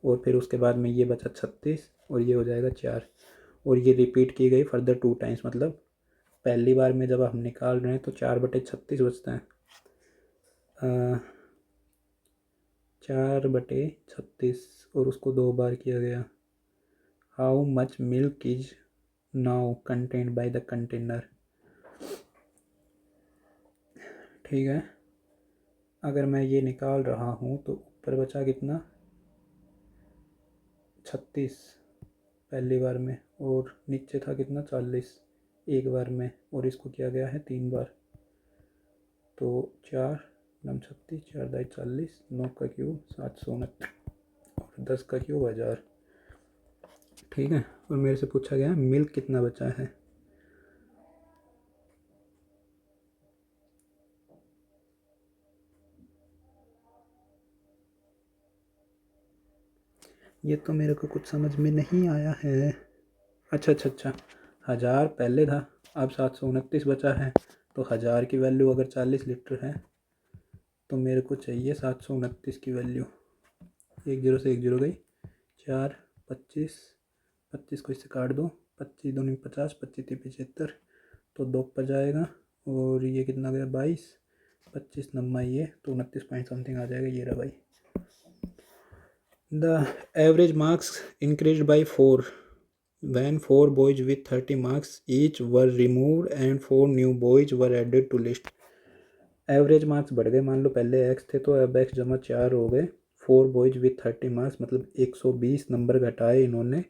और फिर उसके बाद में ये बचा 36, और ये हो जाएगा 4, और ये रिपीट की गई फर्दर 2 टाइम्स, मतलब पहली बार में जब हम निकाल रहे हैं तो 4/36 बचता है, 4/36, और उसको 2 बार किया गया। How much milk is now contained by the container. ठीक है, अगर मैं ये निकाल रहा हूँ तो ऊपर बचा कितना 36 पहली बार में, और नीचे था कितना 40 एक बार में, और इसको किया गया है 3 बार, तो 4 9 36, 4 दाई 40, 9 का क्यूब 729, और 10 का क्यूब 1000। ठीक है, और मेरे से पूछा गया मिल्क कितना बचा है। ये तो मेरे को कुछ समझ में नहीं आया है। अच्छा अच्छा अच्छा, 1000 पहले था, अब 729 बचा है, तो 1000 की वैल्यू अगर 40 लीटर है तो मेरे को चाहिए 729 की वैल्यू। 1 0 से 1 0 गई, 4 25, 25 को इससे काट दो, 25 दूनी 50, 25 3 75, तो 2 पर जाएगा, और ये कितना गया 22, 25 नम्मा ये, तो 29 पॉइंट समथिंग आ जाएगा। ये रहा भाई। The average marks increase by 4 when 4 boys with 30 marks each were removed and 4 new boys were added to list। Average marks बढ़ गए, मान लो पहले x थे तो अब x जमा 4 हो गए। 4 boys with 30 मार्क्स मतलब 120 नंबर घटाए इन्होंने।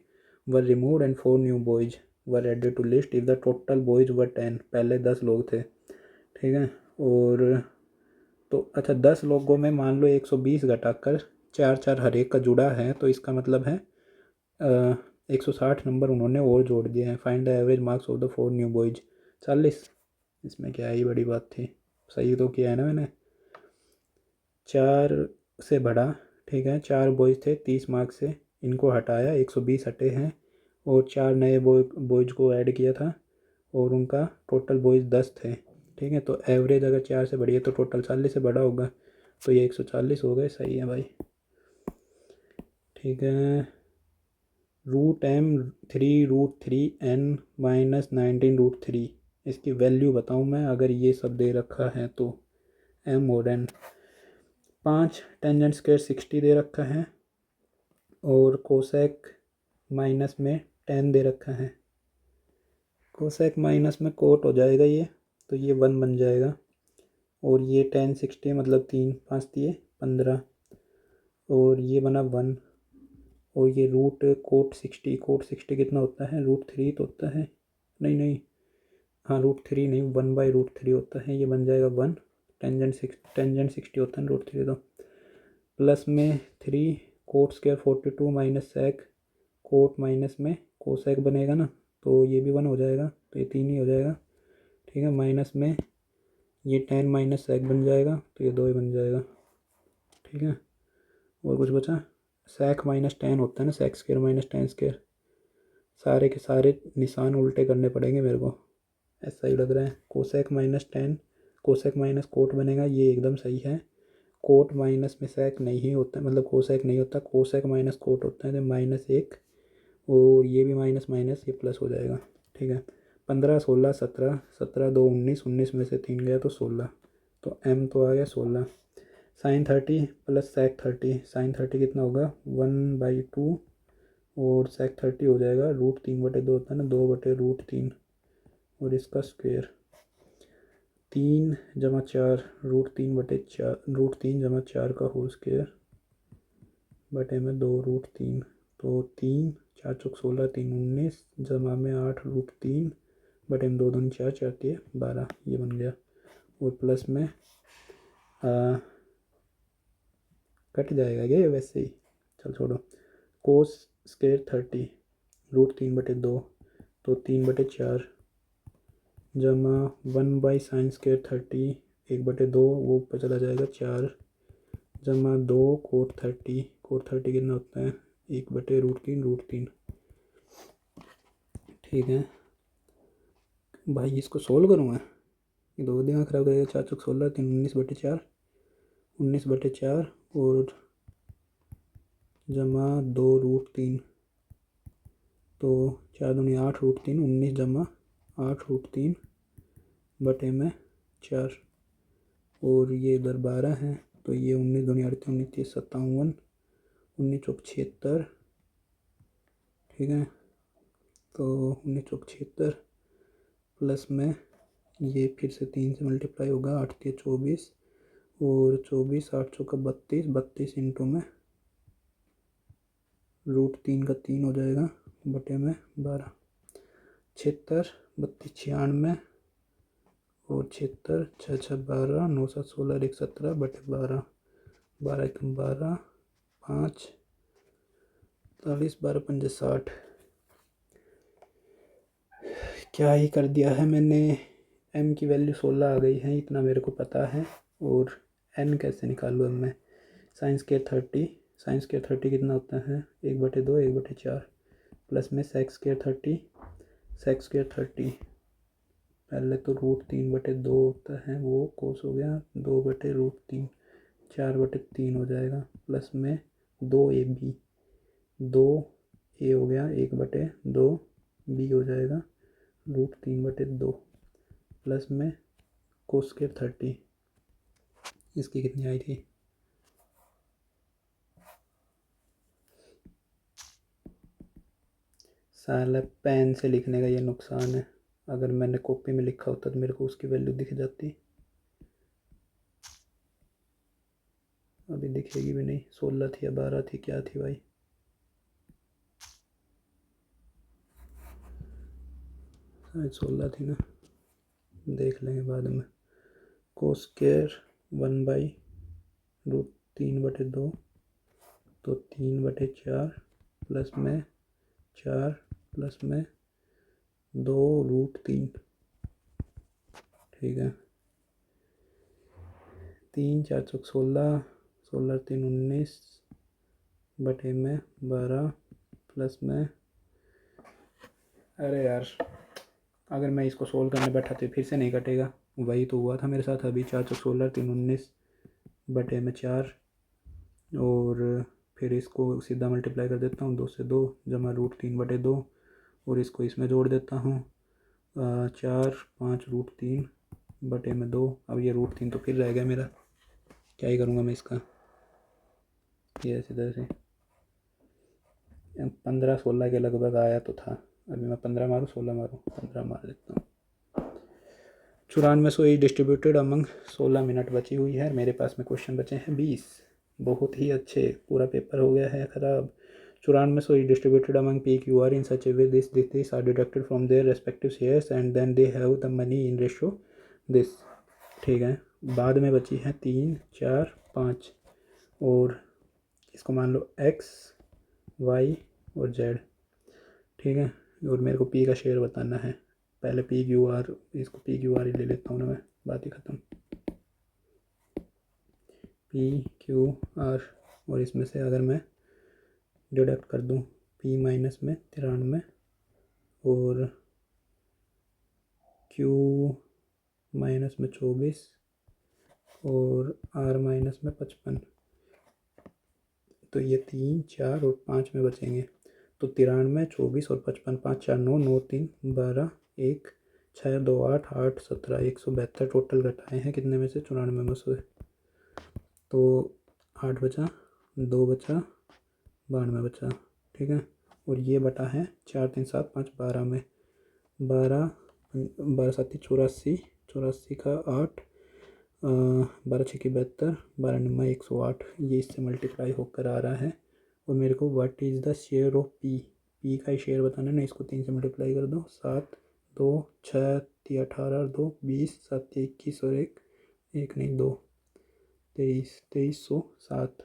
Were remove and 4 new boys were added to list if the total boys were 10। पहले 10 लोग थे, ठीक है, और तो अच्छा 10 लोगों में मान लो 120 घटाकर 4 4 हर एक का जुड़ा है, तो इसका मतलब है 160 नंबर उन्होंने और जोड़ दिए हैं। Find the average marks of the 4 new boys. 40, इसमें क्या ही बड़ी बात थी, सही तो किया है ना मैंने। 4 से बढ़ा, ठीक है, 4 बॉयज थे 30 मार्क्स से, इनको हटाया 120 हटे हैं, और 4 नए बॉयज को ऐड किया था, और उनका टोटल बॉयज 10 थे। ठीक है, तो एवरेज अगर 4 से बढ़ी है तो टोटल 40 से बड़ा होगा, तो ये 140 हो गए। सही है भाई। ठीक है, √m3√3n-19√3 इसकी वैल्यू बताऊँ मैं, अगर ये सब दे रखा है तो m और n। 5 टेंजेंट स्क्वायर 60 दे रखा है, और कोसेक माइनस में 10 दे रखा है। कोसेक माइनस में कोट हो जाएगा ये, तो ये 1 बन जाएगा, और ये 10 60 मतलब 3 5 दिए 15, और ये बना 1, और ये कोट 60 कितना होता है, √3 तो होता है, नहीं नहीं, हाँ √3 नहीं 1/√3 होता है, ये बन जाएगा 1। टेंजेंट 60 होता है √3, तो प्लस में 3 cot square 42 minus sec, cot minus में कोसेक बनेगा ना, तो ये भी 1 हो जाएगा, तो ये 3 ही हो जाएगा। ठीक है, माइनस में ये टेन माइनस सेक बन जाएगा, तो ये 2 ही बन जाएगा। ठीक है, और कुछ बचा? सेक माइनस टेन होता है ना, sec square minus tan square. सारे के सारे निशान उल्टे करने पड़ेंगे मेरे को, ऐसा ही लग रहा है। Cosec minus ten, cosec minus cot बनेगा, ये एकदम सही है। कोट माइनस में सेक नहीं होता, मतलब कोसेक नहीं होता, कोसेक माइनस कोट होता है, तो माइनस एक, और ये भी माइनस माइनस ये प्लस हो जाएगा। ठीक है, 15 16 17, 17 2 19, 19 में से 3 गया तो 16, तो m तो आ गया 16। साइन 30 प्लस सेक 30, साइन 30 कितना होगा 1/2, और सेक 30 हो जाएगा √3/2 होता है ना, 2/√3, और इसका स्क्वेयर 3 जमा 4, √3/4, √3 जमा 4 का होल स्क्वेयर बटे में 2√3, तो 3 4 चौक 16, 3 19, जमा में 8 √3 बटे में 2 2 4, 4 3 12, ये बन गया। और प्लस में कट जाएगा क्या ये वैसे ही, चल छोड़ो। कोस स्क्वायर 30 √3/2, तो 3/4, जमा 1/sin स्क्वायर 30 1/2, वो ऊपर चला जाएगा 4, जमा 2 कोट 30, कोट 30 कितना होता है 1/√3 ठीक है भाई, इसको सोल्व करूँगा, ये 2 दिमाग खराब करेगा। 4 चौक 16, 3 19/4, 19/4, और जमा 2√3, तो 4 दूनी 8 √3, 19 जमा 8 √3 बटे में 4, और ये इधर 12 है, तो ये 19 दूनी 38, 19 30 57, 19 चौक 76। ठीक है, तो 19 चौक 76 प्लस में ये फिर से 3 से मल्टीप्लाई होगा, 8 3 24, और 24 8 चौका 32, 32 इंटू में √3 का 3 हो जाएगा बटे में 12, 76 32 96, और 76 6 6 12, 9 7 16 1 17 बटे 12, 12 1 12, 5 40, 12 5 60। क्या ही कर दिया है मैंने, m की वैल्यू 16 आ गई है, इतना मेरे को पता है। और n कैसे निकालूँ अब मैं? साइन स्क्वायर 30, साइन स्क्वायर 30 कितना होता है 1/2 1/4, प्लस में सेक स्क्वायर 30, सेक स्क्वायर 30 पहले तो √3/2 होता है, वो कोस हो गया 2/√3, 4/3 हो जाएगा, प्लस में 2ab, 2a हो गया 1/2b हो जाएगा √3/2, प्लस में कोस स्क्वायर 30, इसकी कितनी आई थी साला, पेन से लिखने का ये नुकसान है, अगर मैंने कॉपी में लिखा होता तो मेरे को उसकी वैल्यू दिख जाती, अभी दिखेगी भी नहीं। 16 थी या 12 थी, क्या थी भाई? शायद 16 थी ना, देख लेंगे बाद में। कोस स्क्वायर 1/√3/2, तो 3/4 प्लस में 4 प्लस में 2√3। ठीक है, 3 4 चौक 16, 16 3 19 बटे में 12, प्लस में, अरे यार अगर मैं इसको सोल्व करने बैठा तो फिर से नहीं कटेगा, वही तो हुआ था मेरे साथ अभी। 4 चौक 16 3 19 बटे में 4, और फिर इसको सीधा मल्टीप्लाई कर देता हूँ, 2 से 2, जमा √3/2, और इसको इसमें जोड़ देता हूँ, 4 5 √3 बटे में 2। अब ये √3 तो फिर रह गया मेरा, क्या ही करूँगा मैं इसका, ये सीधा से 15 16 के लगभग आया तो था। अभी मैं 15 मारूँ 16 मारूँ, 15 मार देता हूँ। 94 इज डिस्ट्रीब्यूटेड अमंग, 16 मिनट बची हुई है, मेरे पास में क्वेश्चन बचे हैं 20। बहुत ही अच्छे, पूरा पेपर हो गया है ख़राब। 94 is distributed among PQR in such a way this are deducted from their respective shares and then they have the money in ratio this. ठीक है, बाद में बची हैं 3 4 5, और इसको मान लो X Y और Z। ठीक है, और मेरे को P का शेयर बताना है। पहले PQR, इसको PQR ही ले लेता हूँ ना मैं। बात ही ख़त्म। पी क्यू आर, और इसमें से अगर मैं डिडक्ट कर दूँ पी माइनस में 93 और क्यू माइनस में 24 और आर माइनस में 55, तो ये 3 4 और 5 में बचेंगे। तो 93 24 और 55, 5 4 9 9 3 12 1 6 2 8 8 17 172 टोटल घटाए हैं कितने में से, 94 में से। तो 8 बचा, 2 बचा, 92 बचा, ठीक है। और ये बटा है 4 3 7 5 12 में, 12 12 7 84, 84 का 8, 12 6 72, 12 9 108, ये इससे मल्टीप्लाई होकर आ रहा है। और मेरे को what is the share of P, P का ही शेयर बताना है ना, इसको 3 से मल्टीप्लाई कर दो, 7 2 6 3 18 2 20 7 21 और 1 1 नहीं 2 23 2307,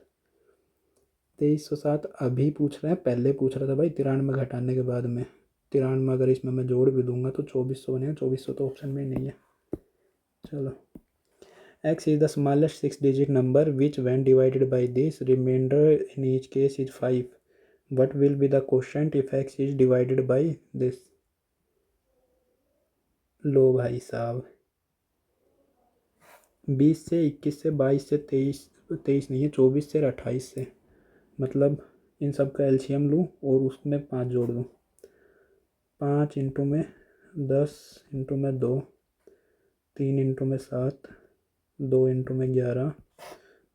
2307 अभी पूछ रहा है, पहले पूछ रहा था भाई 93 घटाने के बाद में। 93 अगर इसमें मैं जोड़ भी दूंगा तो 2400 बनेगा, 2400 तो ऑप्शन में ही नहीं है। चलो, x is the smallest 6-digit number which when divided by this remainder in each case is 5. What will be the quotient if x is divided by this? लो भाई साहब, 20 से 21 से 22 से 23, 23 नहीं है 24 से 28 से, मतलब इन सब का एलसीएम लूँ और उसमें 5 जोड़ दूँ। 5 इंटू में 10 इंटू में 2, 3 इंटू में 7, 2 इंटू में 11,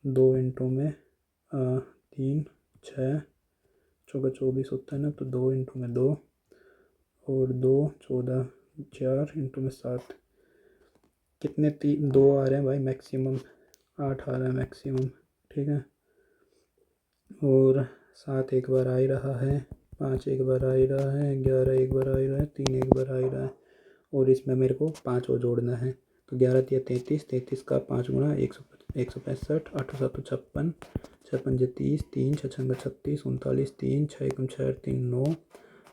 2 इंटू में 3 6 चौका 24 होता है ना, तो 2 इंटू में 2 और 2 14, 4 इंटू में 7, कितने 2 आ रहे हैं भाई मैक्सिमम, 8 आ रहा है मैक्सिमम, ठीक है। और 7 एक बार आ ही रहा है, 5 एक बार आ ही रहा है, 11 एक बार आ ही रहा है, 3 एक बार आ ही रहा है, और इसमें मेरे को 5 और जोड़ना है। तो 11 3 33, 33 का 5 गुना 165, 8 7 56, 56 30, 3 6 6 36, 39, 3 6 1 6 3 9,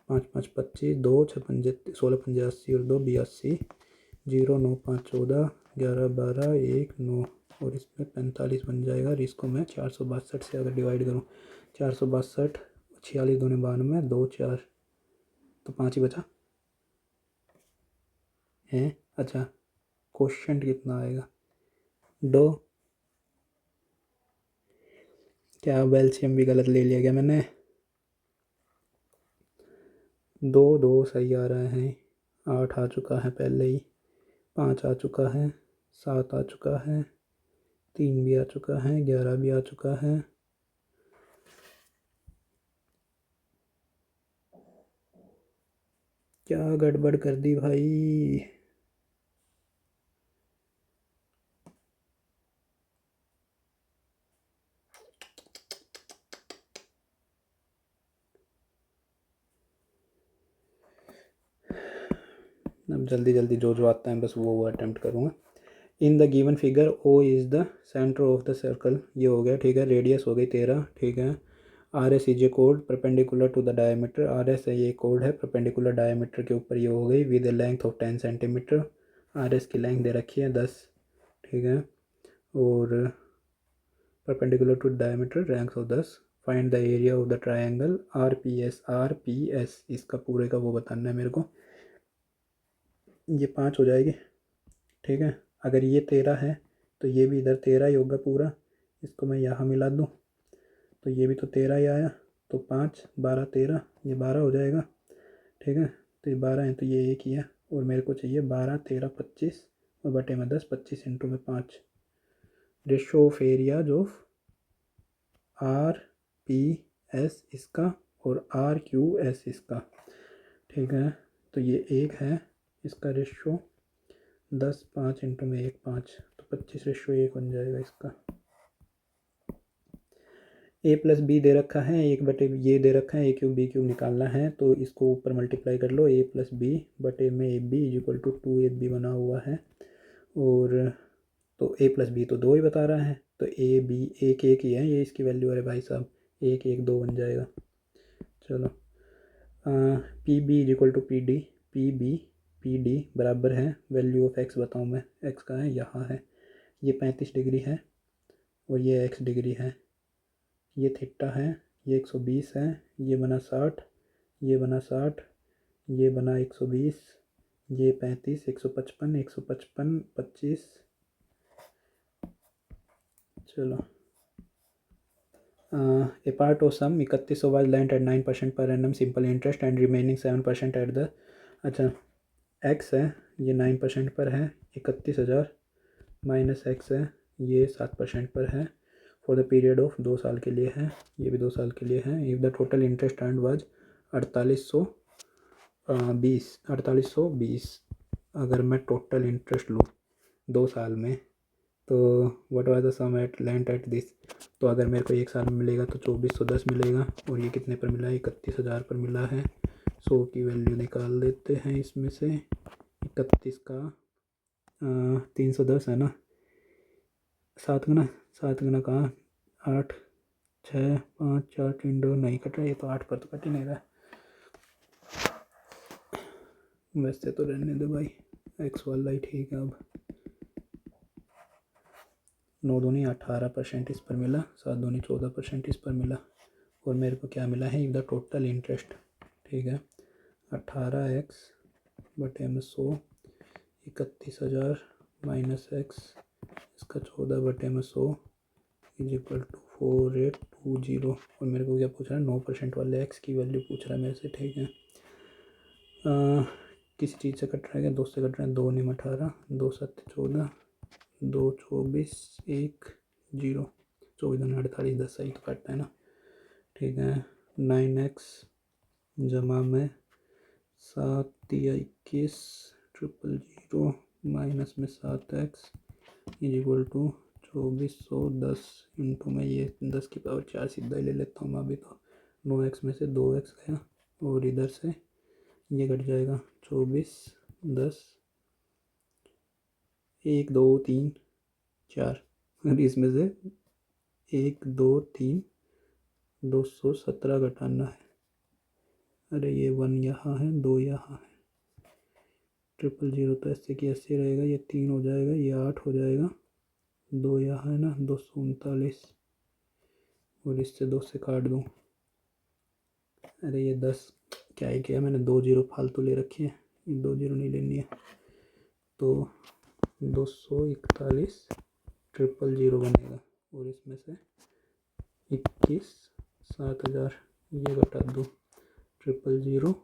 5 5 25, 2 6 5 16 5 80 और 2 82, 0 9 5 14, 11 12 1 9, और इसमें 45 बन जाएगा। और इसको मैं 462 से अगर डिवाइड करूँ, 462 46 दूनी 92, 2 4, तो 5 ही बचा है। अच्छा, क्वेश्चन कितना आएगा, 2, क्या एलसीएम भी गलत ले लिया क्या मैंने, 2 2 सही आ रहा है, 8 आ चुका है पहले ही, 5 आ चुका है, 7 आ चुका है, 3 भी आ चुका है, 11 भी आ चुका है, क्या गड़बड़ कर दी भाई। अब जल्दी जल्दी जो जो आता है बस वो अटेम्प्ट करूँगा। In the given figure O is the centre of the circle, ये हो गया, ठीक है। रेडियस हो गई 13, ठीक है। आर एस इज ए कोड perpendicular to the diameter, R S है ये कोड है परपेंडिकुलर डायमीटर के ऊपर, ये हो गई with a length of 10 centimetre. R S की लेंथ दे रखी है 10, ठीक है। और perpendicular to diameter ranks of 10। Find the area of the triangle R P S, R P S इसका पूरे का वो बताना है मेरे को। ये 5 हो जाएगी, ठीक है। अगर ये 13 है तो ये भी इधर 13 ही होगा पूरा, इसको मैं यहाँ मिला दूँ तो ये भी तो 13 ही आया, तो 5 12 13, ये 12 हो जाएगा, ठीक है। तो ये 12 है तो ये एक ही है, और मेरे को चाहिए 12 13 25 और बटे में 10, 25 इंटू में 5, ratio of areas of are P S इसका और आर क्यू एस इसका, ठीक है। तो ये एक है, इसका रेशो 10 5 इंटू में 1 5, तो 25 रेशो 1 बन जाएगा इसका। ए प्लस बी दे रखा है, एक बटे ये दे रखा है, ए क्यूब बी क्यूब निकालना है, तो इसको ऊपर मल्टीप्लाई कर लो, ए प्लस बी बटे में A B is equal to 2 A B बना हुआ है। और तो ए प्लस बी तो 2 ही बता रहा है, तो ए बी एक एक ही है, ये इसकी वैल्यू है भाई साहब, 1 1 2 बन जाएगा। चलो, P B is equal to P D, P B P D बराबर है, वैल्यू ऑफ एक्स बताऊँ मैं, एक्स कहाँ है, यहाँ है, ये 35 डिग्री है और ये एक्स डिग्री है, ये थीटा है, ये 120 है, ये बना 60, ये बना 60, ये बना 120, ये 35, 155, 155, 25, चलो A part of sum 3100 was lent at 9% per annum simple interest and remaining 7% at the, अच्छा एक्स है ये 9% पर है, 31,000 माइनस एक्स है ये 7% पर है, फॉर द पीरियड ऑफ 2 साल के लिए है, ये भी 2 साल के लिए है। If the total interest earn was 4820, अगर मैं टोटल इंटरेस्ट लूँ 2 साल में तो what was the sum at land at this, तो अगर मेरे को 1 साल में मिलेगा तो 2410 मिलेगा और ये कितने पर मिला है, 31,000 पर मिला है। 100 की वैल्यू निकाल देते हैं, इसमें से 31 का 310 है ना, 7 गुना कहाँ, 8 6 5 4 3 2 नहीं कट रहा, ये तो 8 पर तो कट ही नहीं रहा, वैसे तो रहने दे भाई, एक्स वाला ही ठीक है। अब 9 दूनी 18% इस पर मिला, 7 दूनी 14% इस पर मिला और मेरे को क्या मिला है, द टोटल इंटरेस्ट, ठीक है 18x बटे में 100, 31,000 माइनस एक्स इसका 14 बटे में 100 इज इक्वल टू 4820, और मेरे को क्या पूछ रहा है, 9% वाले एक्स की वैल्यू पूछ रहा है मेरे से, ठीक है। किसी चीज़ से कट रहा है क्या, 2 से कट रहा है, 2 निम 18, 2 7 14, 2 24 1 0, 24 दूनी 48, 10 सही तो कटता है ना, ठीक है। 9x जमा में 7 या 21 000 माइनस में 7x is equal to 2410 into में ये 10 की पावर 4 सीधा ही ले लेता हूँ मैं अभी, तो 9x में से 2x गया और इधर से ये कट जाएगा, 24 10 1 2 3 4 और इसमें से 1 2 3 217 घटाना है, अरे ये 1 यहाँ है 2 यहाँ है, 000 तो ऐसे की ऐसे रहेगा, ये 3 हो जाएगा, ये 8 हो जाएगा, 2 यहाँ है ना 239 और इससे 2 से काट दूँ, अरे ये 10 क्या ही किया मैंने, 2 0 फालतू ले रखी है, ये 2 0 नहीं लेनी है, तो 241 000 बनेगा और इसमें से 21 7000 ये घटा दो, 000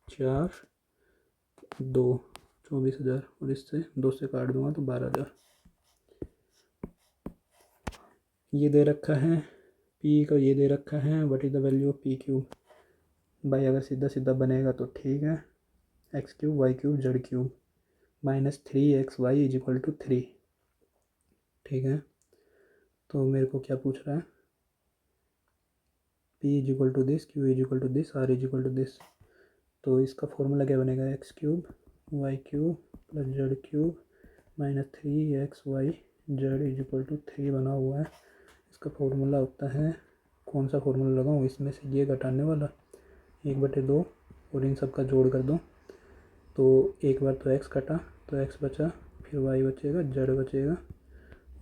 4 2 24,000 और इससे 2 से काट दूंगा तो 12,000। ये दे रखा है पी का, ये दे रखा है what is the value of P cube, भाई अगर सीधा सीधा बनेगा तो ठीक है, X cube Y cube Z cube minus 3xy is equal to 3, ठीक है। तो मेरे को क्या पूछ रहा है, P is equal to this, Q is equal to this, R is equal to this, तो इसका फॉर्मूला क्या बनेगा, X cube Y cube plus Z cube minus 3xy Z is equal to 3 बना हुआ है। इसका फॉर्मूला होता है, कौन सा फॉर्मूला लगाऊँ, इसमें से ये घटाने वाला 1/2 और इन सब का जोड़ कर दो, तो एक बार तो x कटा तो x बचा, फिर y बचेगा, z बचेगा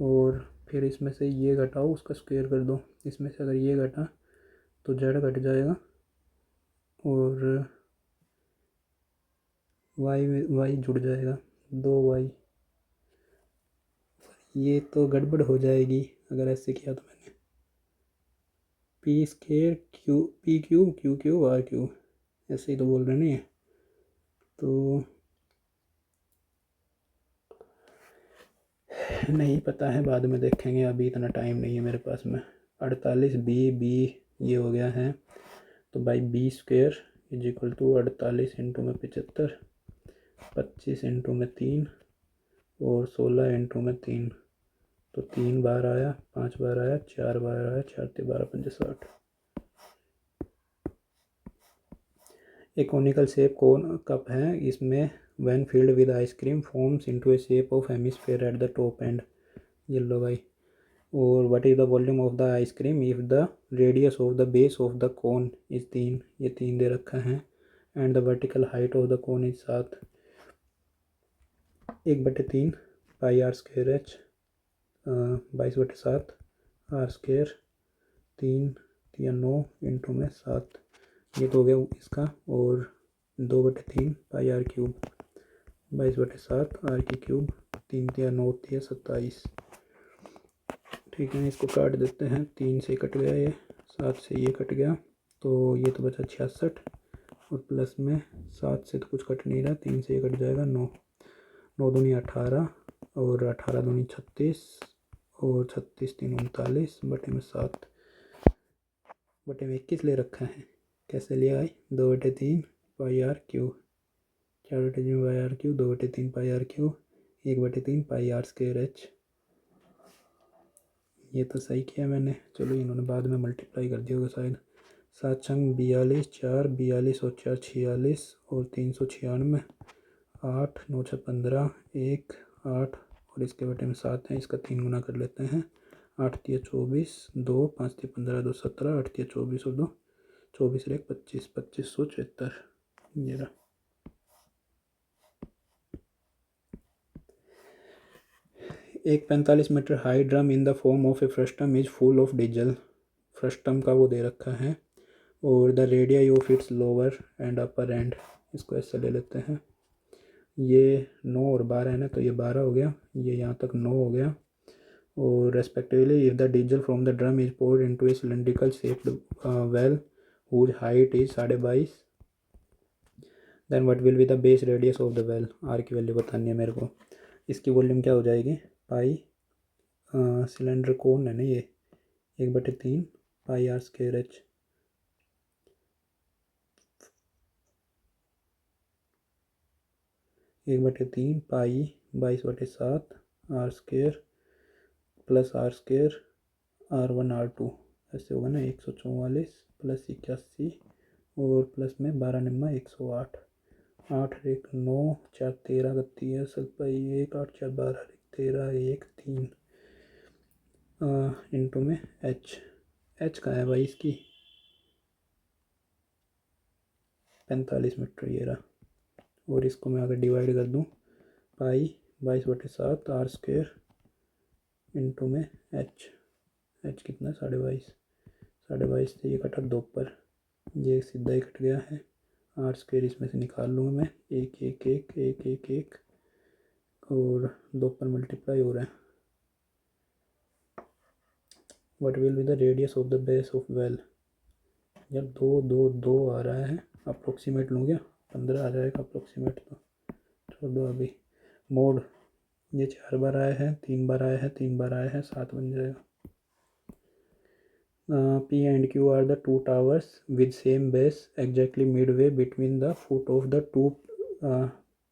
और फिर इसमें से ये घटाओ उसका स्क्वायर कर दो, इसमें से अगर ये घटा तो z घट जाएगा और y जुड़ जाएगा, 2y, ये तो गड़बड़ हो जाएगी अगर ऐसे किया तो मैंने, P square Q P cube Q cube R cube ऐसे ही तो बोल रहे नहीं, तो नहीं पता है, बाद में देखेंगे, अभी इतना टाइम नहीं है मेरे पास में। 48 बी ये हो गया है, तो by B square is equal to 48 into में 75, 25 इंटू में 3 और 16 इंटू में 3, तो 3 बार आया, 5 बार आया, 4 बार आया, 4 3 12 5 60। एक कोनिकल शेप कोन कप है, इसमें when filled with ice cream forms into a shape of hemisphere at the top end, ये लो भाई, और what is the volume of the ice cream if the radius of the base of the cone is 3, ये 3 दे रखा है, and the vertical height of the cone is 7, 1/3 pi are square H 22/7 R square 3 या 9 into में 7, ये तो हो गया इसका। और 2/3 पाई आर क्यूब 22/7 आर की क्यूब 3 या 9 होती है 27। ठीक है, इसको काट देते हैं। 3 से कट गया, ये 7 से ये कट गया, तो ये तो बचा 66। और प्लस में 7 से तो कुछ कट नहीं रहा, 3 से ये कट जाएगा 9। 9 दूनी 18 और 18 दूनी 36 और 36 3 39 बटे में 7 बटे में 21 ले रखा है। कैसे लिया भाई? 2/3 pi r cube, 4/3 pi r cube, 2/3 pi r cube, 1/3 pi are square h. ये तो सही किया मैंने। चलो इन्होंने बाद में मल्टीप्लाई कर दिया होगा शायद। 7 छंग 42, 4 42 और 4 46 और 396, 8 9 6 15, 1 8 और इसके बटे में 7 है। इसका 3 गुना कर लेते हैं। 8 तिया 24, 2 5 तिया 15, 2 17, 8 तिया 24 और 2 24 और 1 25, 2574। ये रहा। एक 45 metre high drum in the form of a frustum is full of diesel. Frustum का वो दे रखा है और the radii of its lower and upper end. इसको ऐसे ले लेते हैं। ये 9 और 12 है ना, तो ये 12 हो गया, ये यहाँ तक 9 हो गया। और respectively if the diesel from the drum is poured into a cylindrical shaped well whose height is 22.5, then what will be the base radius of the well. R की वैल्यू बतानी है मेरे को। इसकी वॉल्यूम क्या हो जाएगी? पाई सिलेंडर कौन है ना ये, 1/3 पाई आर स्क्वेयर एच। एक बटे 3 pi 22/7 R square plus R square R1 R2 ऐसे होगा ना। 144 प्लस 81 और प्लस में 12 निम्मा 108। 8 1 9 4 13 31 27 1 8 4 12 13 1 3 इंटू में एच का है भाई इसकी 45 मीटर ये रहा। और इसको मैं अगर डिवाइड कर दूँ, पाई 22/7 आर स्क्वेयर इंटू में एच कितना 22.5, 22.5 से ये कटा 2 पर, ये सीधा ही कट गया है। आर स्क्वेयर इसमें से निकाल लूँगा मैं, 1 1 1 1 1 1 और 2 पर मल्टीप्लाई हो रहा है। What will be the radius of the base of well. जब 2 2 2 आ रहा है, अप्रोक्सीमेट लूँ क्या? 15 आ जाएगा अप्रोक्सीमेट, तो छोड़ दो अभी। मोड ये 4 बार आया है, 3 बार आया है, 3 बार आया है, 7 बन जाएगा। P and Q are the two towers with same base exactly midway between the foot of the two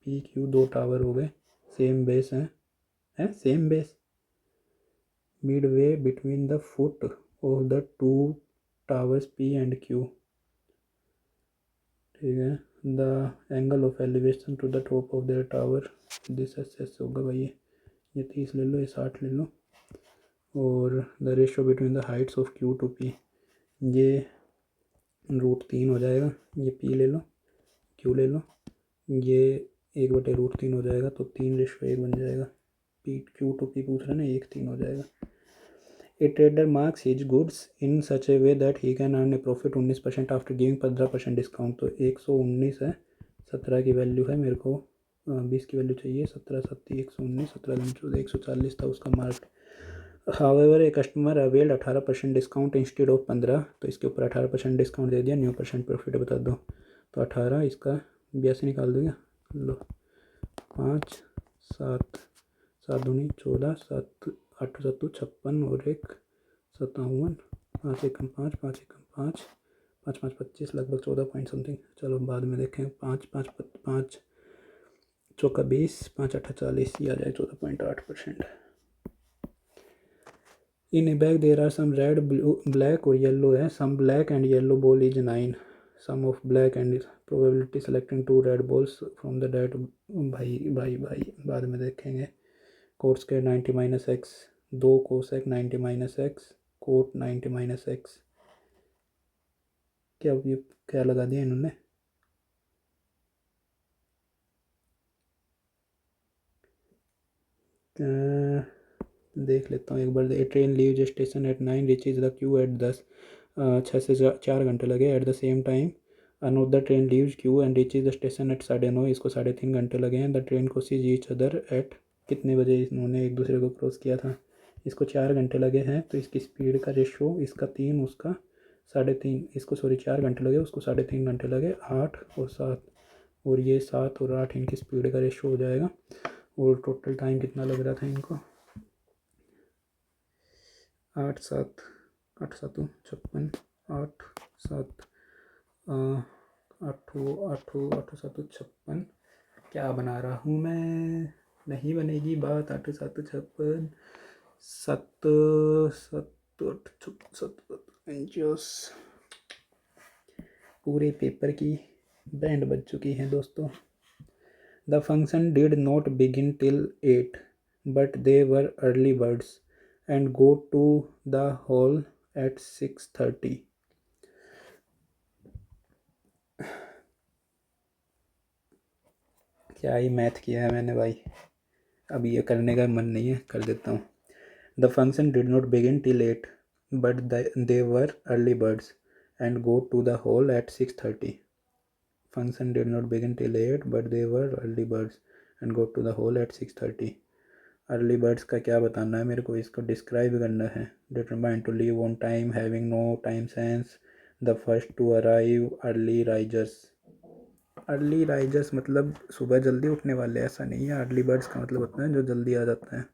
P Q दो टावर हो गए, सेम बेस हैं same base, midway between the foot of the two towers P and Q। ठीक है। The angle of elevation to the top of their tower this S होगा भाई। ये 30 ले लो, ये 60 ले लो। और the ratio between the Heights of Q to P, ये √3 हो जाएगा। ये P ले लो, Q ले लो, ये 1/√3 हो जाएगा, तो 3:1 बन जाएगा। P Q to P पूछ रहा है ना, 1:3 हो जाएगा। ए trader marks his goods in such a way that he can earn A profit 19% after giving 15% discount. तो 119 है, 17 की वैल्यू है मेरे को, 20 की वैल्यू चाहिए। 17 7 119, 17 14 140 था उसका mark. However a customer availed 18% discount instead of 15, तो इसके ऊपर 18% डिस्काउंट दे दिया। न्यू परसेंट प्रॉफिट बता दो, तो 18 इसका 82 निकाल दो क्या? लो 5 7 7 दूनी 14, 7 8 7 56 और 1 57, 5 एकम 5 5 एकम 5 5 5 25, लगभग 14 पॉइंट समथिंग। चलो बाद में देखें। 5 5 5 चौका 20, 5 8 40, ये आ जाए 14.8%। In a bag there are some red blue black और येलो है। Some black and yellow ball is 9। Sum of black and probability selecting 2 red balls from the date. भाई भाई भाई बाद में देखेंगे। Cot square 90-x, 2 cosec 90-x, cot 90-x। क्या ये क्या लगा दिया इन्होंने? देख लेता हूँ एक बार। A train leave station at 9, reaches the Q at 10। 6 से 4 घंटे लगे। At the same time another train leaves Q and reaches the station at 9:30, इसको 3.5 घंटे लगे हैं। The train crosses each other at, कितने बजे इन्होंने एक दूसरे को क्रॉस किया था? इसको 4 घंटे लगे हैं, तो इसकी स्पीड का रेशो, इसका 3, उसका 3.5, इसको 4 घंटे लगे, उसको 3.5 घंटे लगे। 8 और 7, और ये 7 और 8 इनकी स्पीड का रेशो हो जाएगा। और टोटल टाइम कितना लग रहा था इनको? 8 7 8 7 56, 8 7 8 8 8 7 56। क्या बना रहा हूँ मैं? नहीं बनेगी बात। 8 7 56, 7 7 8 7 पूरे पेपर की बैंड बज चुकी है दोस्तों। The function did not begin till 8, but they were early birds and go to the hall at 6:30। क्या ही मैथ किया है मैंने भाई, अब ये करने का मन नहीं है, कर देता हूँ। The function did not begin till 8, but they were early birds and go to the hall at 6:30। Function did not begin till 8, but they were early birds and go to the hall at 6:30। Early birds का क्या बताना है मेरे को? इसको describe करना है। Determine to leave on time, having no time sense, the first to arrive, early risers. Early risers मतलब सुबह जल्दी उठने वाले, ऐसा नहीं है। अर्ली बर्ड्स का मतलब होता है जो जल्दी आ जाता है।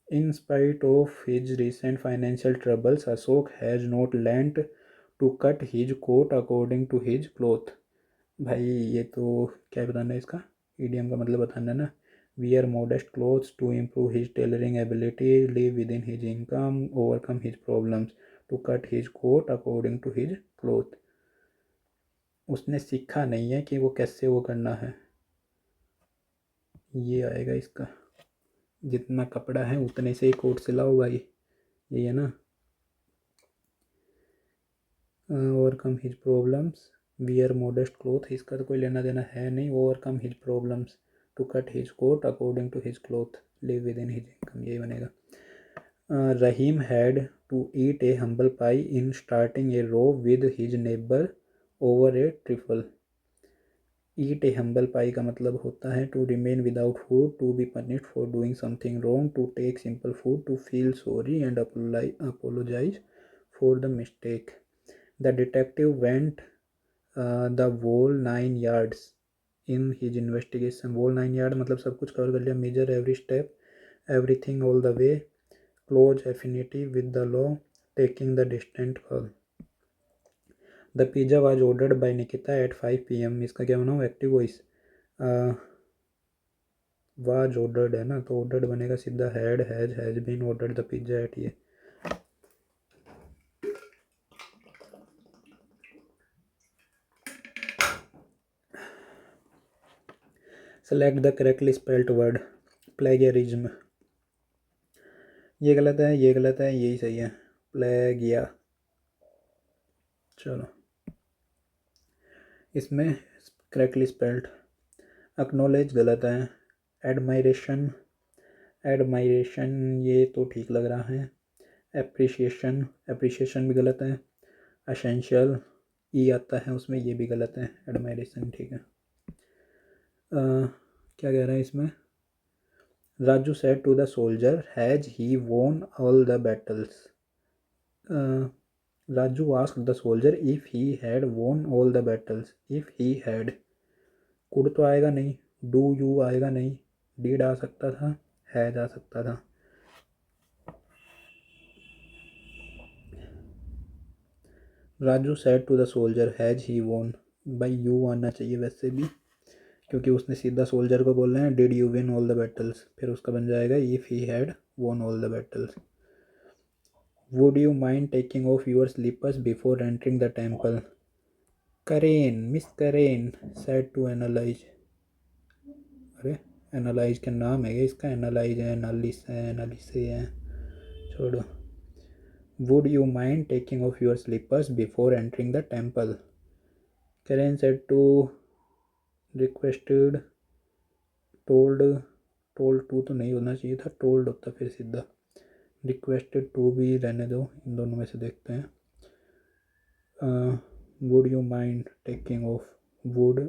In spite of his recent financial troubles, Ashok has not learnt to cut his coat according to his cloth। भाई ये तो क्या बताना है इसका? इडियम का मतलब बताना है ना। Wear modest clothes to improve his tailoring ability, live within his income, overcome his problems, to cut his coat according to his cloth। उसने सीखा नहीं है कि वो कैसे वो करना है। ये आएगा इसका। जितना कपड़ा है उतने से ही कोट सिलाओ भाई, यही है ना। Overcome his problems, wear modest cloth, इसका तो कोई लेना देना है नहीं। Overcome his problems, to cut his coat according to his cloth, live within his income, यही बनेगा। Rahim had to eat a humble pie in starting a row with his neighbour over a trifle. Eat a humble pie का मतलब होता है to remain without food, to be punished for doing something wrong, to take simple food, to feel sorry and apologise for the mistake. The detective went the whole 9 yards in his investigation। whole 9 yard मतलब सब कुछ cover कर लिया। Measure every step, everything all the way, close affinity with the law, taking the distant call. The pizza was ordered by Nikita at 5 PM। इसका क्या बनाऊँ? Active voice. Was ordered है ना, तो ऑर्डर्ड बनेगा सीधा had, has been ordered the pizza at. ये select the correctly spelled word, plagiarism. ये गलत है, ये गलत है, यही सही है, प्लेगिया। चलो इसमें करेक्टली स्पेल्ड। एक्नॉलेज गलत है। एडमायरेशन, एडमायरेशन ये तो ठीक लग रहा है। एप्रिशिएशन, एप्रिशिएशन भी गलत है। असेंशियल ई आता है उसमें, ये भी गलत है। एडमायरेशन ठीक है। क्या कह रहा है इसमें? Raju said to the soldier, has he won all the battles. Raju asked the soldier if he had won all the battles. If he had, could तो आएगा नहीं, डू यू आएगा नहीं, डीड आ सकता था, हैज आ सकता था। Raju said to the soldier, has he won, भाई यू आना चाहिए वैसे भी, क्योंकि उसने सीधा सोल्जर को बोलना है did you win all the battles, फिर उसका बन जाएगा if he had won all the battles. Would you mind taking off your slippers before entering the temple. Karen, miss Karen said to analyse. अरे analyse का नाम है इसका? Analyse है, एनालिस है, एनालिसे है, छोड़ो। Would you mind taking off your slippers before entering the temple. Karen said to requested told told to तो नहीं होना चाहिए था, टोल्ड होता फिर सीधा। रिक्वेस्टेड टू भी रहने दो, इन दोनों में से देखते हैं। Would you mind taking off, would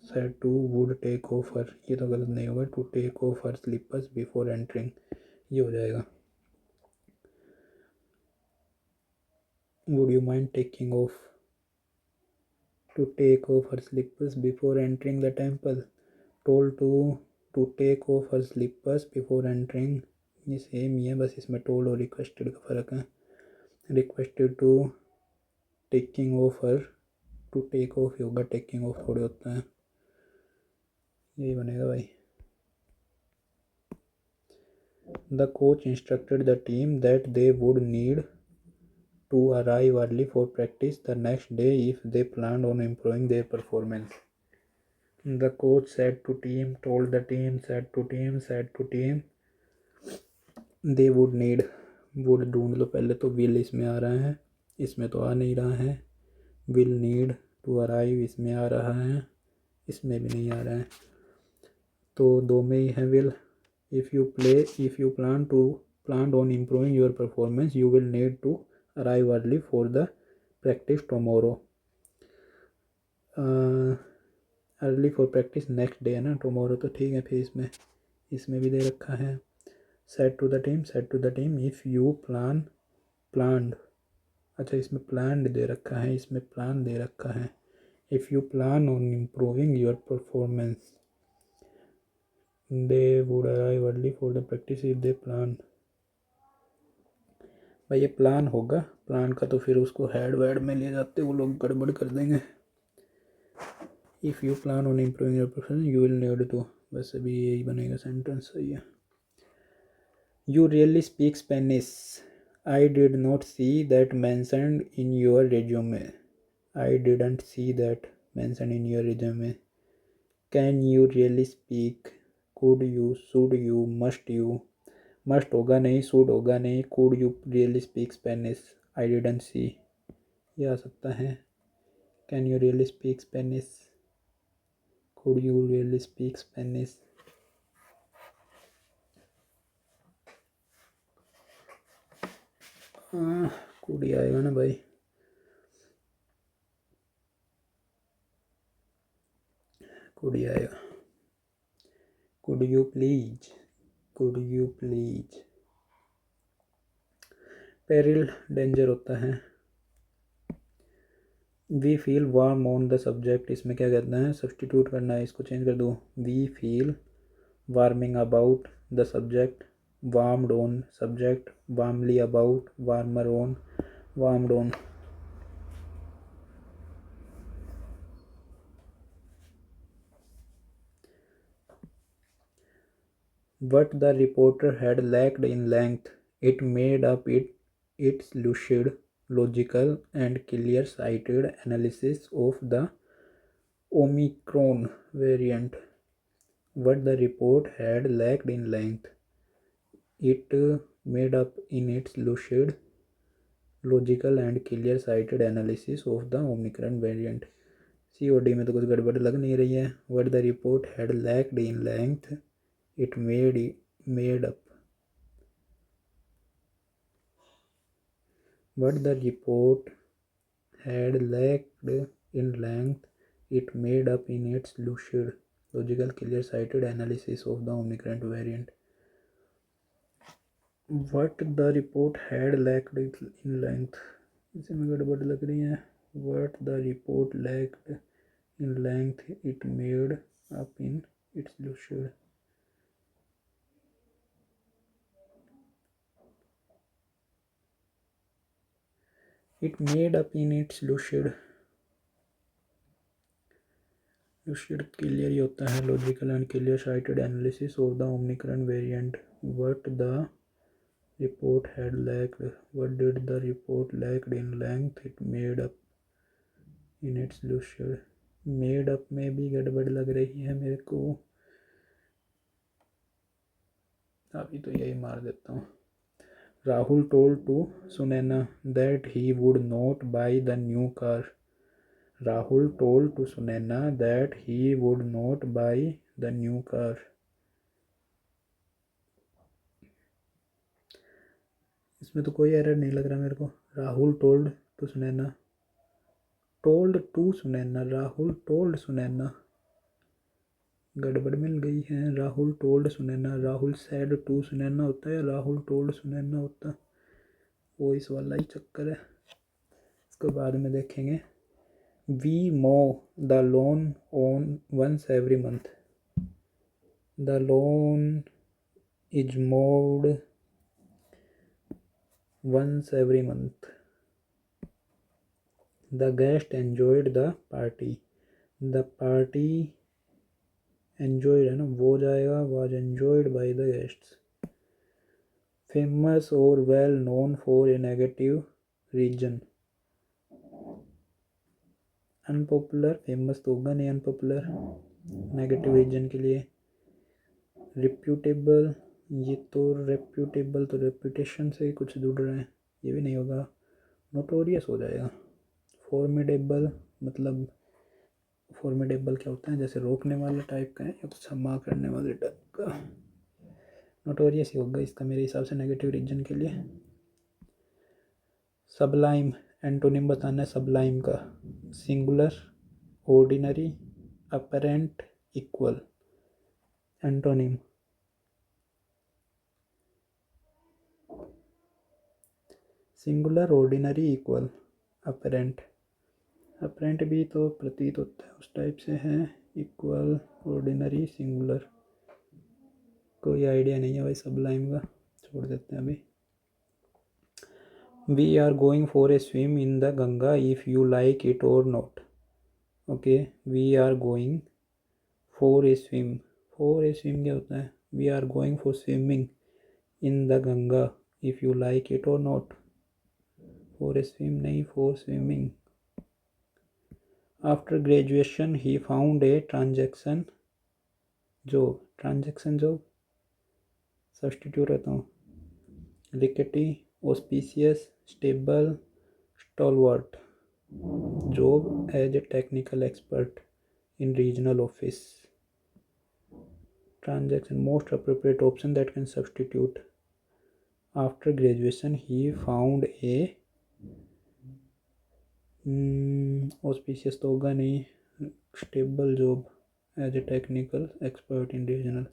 said to would take off her, ये तो गलत नहीं होगा, to take off her slippers before entering, ये हो जाएगा। Would you mind taking off, to take off her slippers before entering the temple, told to take off her slippers before entering, ये same ही है, बस इसमें टोल्ड और requested का फ़र्क है। Requested to taking off her, to take of ही होगा, टेकिंग ऑफ थोड़े होता है, यही बनेगा भाई। The coach instructed the team that they would need to arrive early for practice the next day if they planned on improving their performance. The coach said to team, told the team, said to team they would need, would ढूंढ लो पहले, तो will इसमें आ रहा है, इसमें तो आ नहीं रहा है। will need to arrive इसमें आ रहा है, इसमें भी नहीं आ रहा है, तो दो में ही है will। if you planned on improving your performance you will need to arrive early for the practice tomorrow। Early for practice next day है ना, टुमारो तो ठीक है, फिर इसमें भी दे रखा है। Said to the team if you planned, अच्छा इसमें प्लान्ड दे रखा है, इसमें प्लान दे रखा है। If you plan on improving your performance they would arrive early for the practice if they plan, भाई ये प्लान होगा, प्लान का तो फिर उसको हेड वेड में ले जाते वो लोग, गड़बड़ कर देंगे। If you plan on improving your performance you will need to, बस अभी यही बनेगा सेंटेंस, सही है। You really speak Spanish, I did not see that mentioned in your resume, I didn't see that mentioned in your resume. Can you really speak, could you, should you, must you, must होगा नहीं, should होगा नहीं, could you really speak Spanish, I didn't see, ये आ सकता है। Can you really speak Spanish, could you really speak Spanish, could he आएगा ना भाई। कुड ही आएगा। Could you please, could you please, peril danger होता है। We feel warm on the subject, इसमें क्या कहते हैं, सब्सटीट्यूट करना है, इसको चेंज कर दूँ। We feel warming about the subject, warmed on subject, warmly about, warmer on, warmed on. What the reporter had lacked in length, it made up its lucid, logical, and clear-sighted analysis of the Omicron variant. What the report had lacked in length, it made up in its lucid, logical, and clear-sighted analysis of the Omicron variant. COD में तो कुछ गड़बड़ लग नहीं रही है। What the report had lacked in length, it made up. What the report had lacked in length, it made up in its lucid, logical, clear-sighted analysis of the Omicron variant. What the report had lacked in length, इसमें गड़बड़ लग रही है। What the report lacked in length, it made up in its lucid. It made up in its lucid, lucid clear ही होता है, logical and clear-sighted analysis of the Omicron variant. What the report had lacked, what did the report lacked in length, it made up in its lucid. Made up में भी गड़बड़ लग रही है मेरे को, अभी तो यही मार देता हूँ। Rahul told to Sunaina that he would not buy the new car. Rahul told to Sunaina that he would not buy the new car. इसमें तो कोई एरर नहीं लग रहा मेरे को। Rahul told to Sunaina, told to Sunaina, Rahul told Sunaina, गड़बड़ मिल गई है। Rahul told Sunaina, Rahul said to Sunaina होता है या राहुल टोल्ड सुनैना होता है, वो इस वाला ही चक्कर है। इसको बाद में देखेंगे। We mow the lawn on once every month, the lawn is mowed once every month. The guest enjoyed the party, the party enjoyed है ना, वो जाएगा, was enjoyed by the guests. Famous और well known for a negative reason, unpopular, famous तो होगा नहीं, unpopular negative reason के लिए। रिप्यूटेबल, ये तो रेप्यूटेबल तो रेप्यूटेशन से ही कुछ जुड़ रहे हैं, ये भी नहीं होगा। नोटोरियस हो जाएगा। फॉर्मिडेबल, मतलब फॉर्मिडेबल क्या होता है, जैसे रोकने वाला टाइप का है या क्षमा करने वाले टाइप का। नोटोरियस ही होगा इसका मेरे हिसाब से नेगेटिव रीजन के लिए। सबलाइम, एंटोनिम बताना है सबलाइम का। Singular, ordinary, apparent, equal. Antonym singular, ordinary, equal, apparent. Apparent भी तो प्रतीत होता है, उस टाइप से है। इक्वल, ऑर्डिनरी, सिंगुलर, कोई आइडिया नहीं है भाई सबलाइम का, छोड़ देते हैं अभी। We are going for a swim in the Ganga if you like it or not. Okay, we are going for a swim, for a swim क्या होता है, we are going for swimming in the Ganga if you like it or not. For a swim नहीं, for swimming. After graduation he found a transaction job, transaction job substitute रहता हूँ। Rickety, auspicious, stable, stalwart. Job as a technical expert in regional office. Transaction, most appropriate option that can substitute. After graduation he found a auspicious तो होगा नहीं, stable job as a technical expert in regional.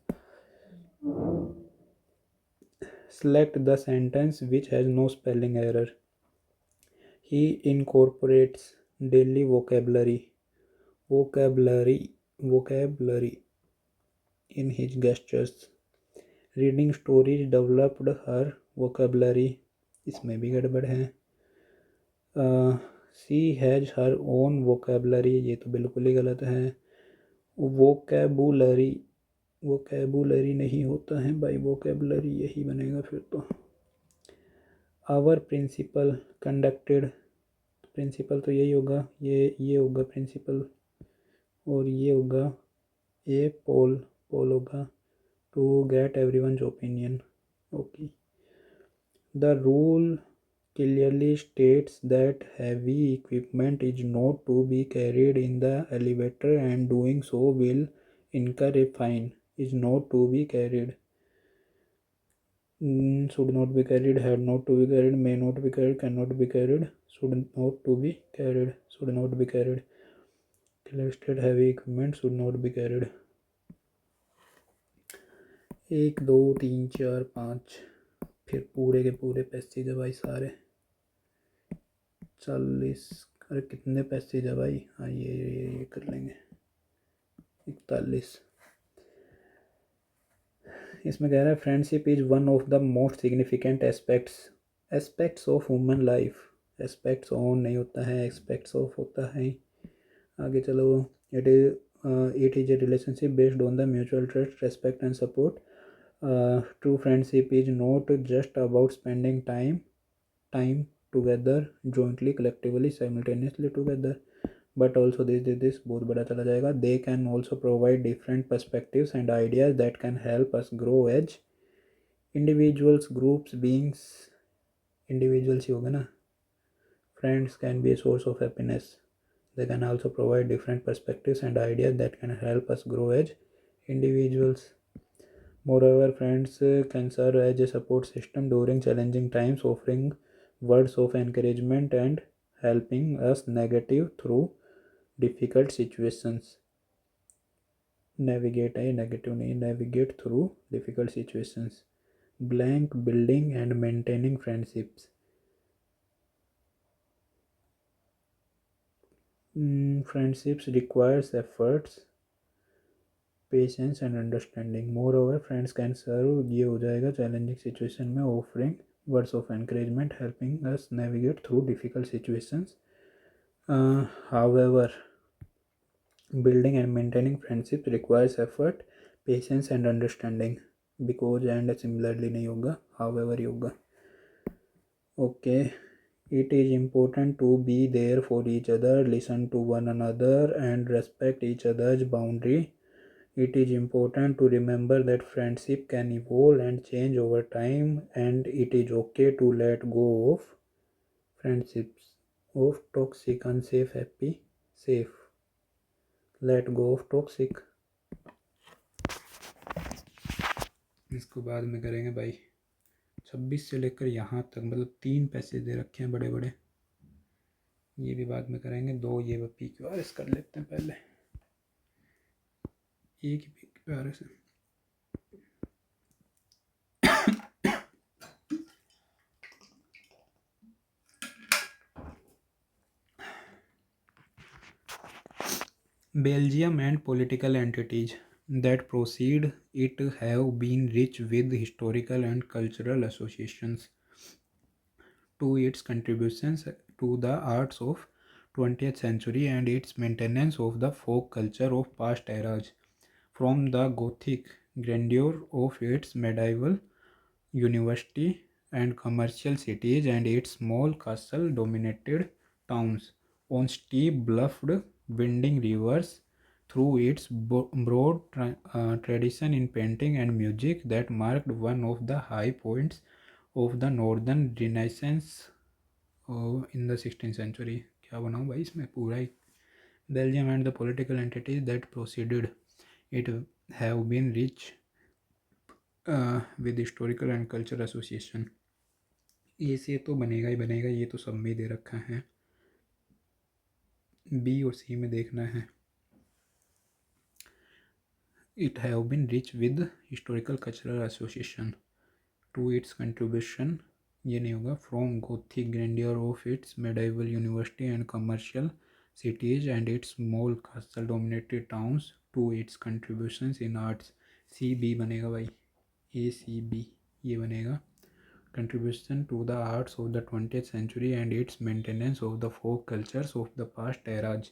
Select the sentence which has no spelling error. He incorporates daily vocabulary in his gestures. Reading stories developed her vocabulary, इसमें भी गड़बड़ है। सी has her own vocabulary, ये तो बिल्कुल ही गलत है। Vocabulary, vocabulary नहीं होता है भाई, वोकेबलरी यही बनेगा फिर तो। आवर प्रिंसिपल कंडक्टेड, प्रिंसिपल तो यही होगा, ये होगा प्रिंसिपल, और ये होगा ए पोल, पोल होगा to get everyone's opinion. Okay. The rule clearly states that heavy equipment is not to be carried in the elevator and doing so will incur a fine. Is not to be carried. Should not be carried, had not to be carried, may not be carried, cannot be carried, should not to be carried, should not be carried. Clearly stated heavy equipment should not be carried. 1 2 3 4 5, फिर पूरे के पूरे passage है भाई सारे। 40, अरे कितने passage है भाई, हाँ ये कर लेंगे। 41, इसमें कह रहा है friendship is one of the most significant aspects of human life. Aspects on नहीं होता है, एस्पेक्ट्स ऑफ होता है। आगे चलो। It is a relationship based on the mutual trust, respect and support. True friendship is not just about spending time together, jointly, collectively, simultaneously together, but also this बहुत बड़ा चला जाएगा। They can also provide different perspectives and ideas that can help us grow as individuals, groups, beings, individuals ही होगा ना। Friends can be a source of happiness. They can also provide different perspectives and ideas that can help us grow as individuals. Moreover, friends can serve as a support system during challenging times, offering words of encouragement and helping us negative through difficult situations. Navigate through difficult situations. Blank building and maintaining friendships. Friendships requires efforts, patience and understanding moreover friends can serve ये हो जाएगा challenging situation में offering words of encouragement helping us navigate through difficult situations however building and maintaining friendships requires effort patience and understanding because and similarly नहीं होगा however ही होगा okay it is important to be there for each other listen to one another and respect each other's boundary. It is important to remember that friendship can evolve and change over time, and it is okay to let go of friendships of toxic, unsafe, happy, safe. Let go of toxic. इसको बाद में करेंगे भाई 26 से लेकर यहाँ तक मतलब 3 पैसे दे रखे हैं बड़े बड़े ये भी बाद में करेंगे 2 ये PQRS कर लेते हैं पहले एक ही PQRS है Belgium and political entities that proceed it have been rich with historical and cultural associations to its contributions to the arts of 20th century and its maintenance of the folk culture of past eras. From the Gothic grandeur of its medieval university and commercial cities and its small castle-dominated towns on steep bluffed winding rivers through its broad tradition in painting and music that marked one of the high points of the northern renaissance in the 16th century. क्या बनाऊँ भाई इसमें पूरा ही Belgium and the political entities that proceeded it have been rich with historical and cultural association. ए से तो बनेगा ही बनेगा ये तो सब में दे रखा है बी और सी में देखना है it have been rich with historical cultural association to its contribution ये नहीं होगा from Gothic grandeur of its medieval university and commercial cities and its small castle dominated towns to its contributions in arts C B बनेगा भाई ए C B ये बनेगा contribution to the arts of the 20th century and its maintenance of the folk cultures of the past eras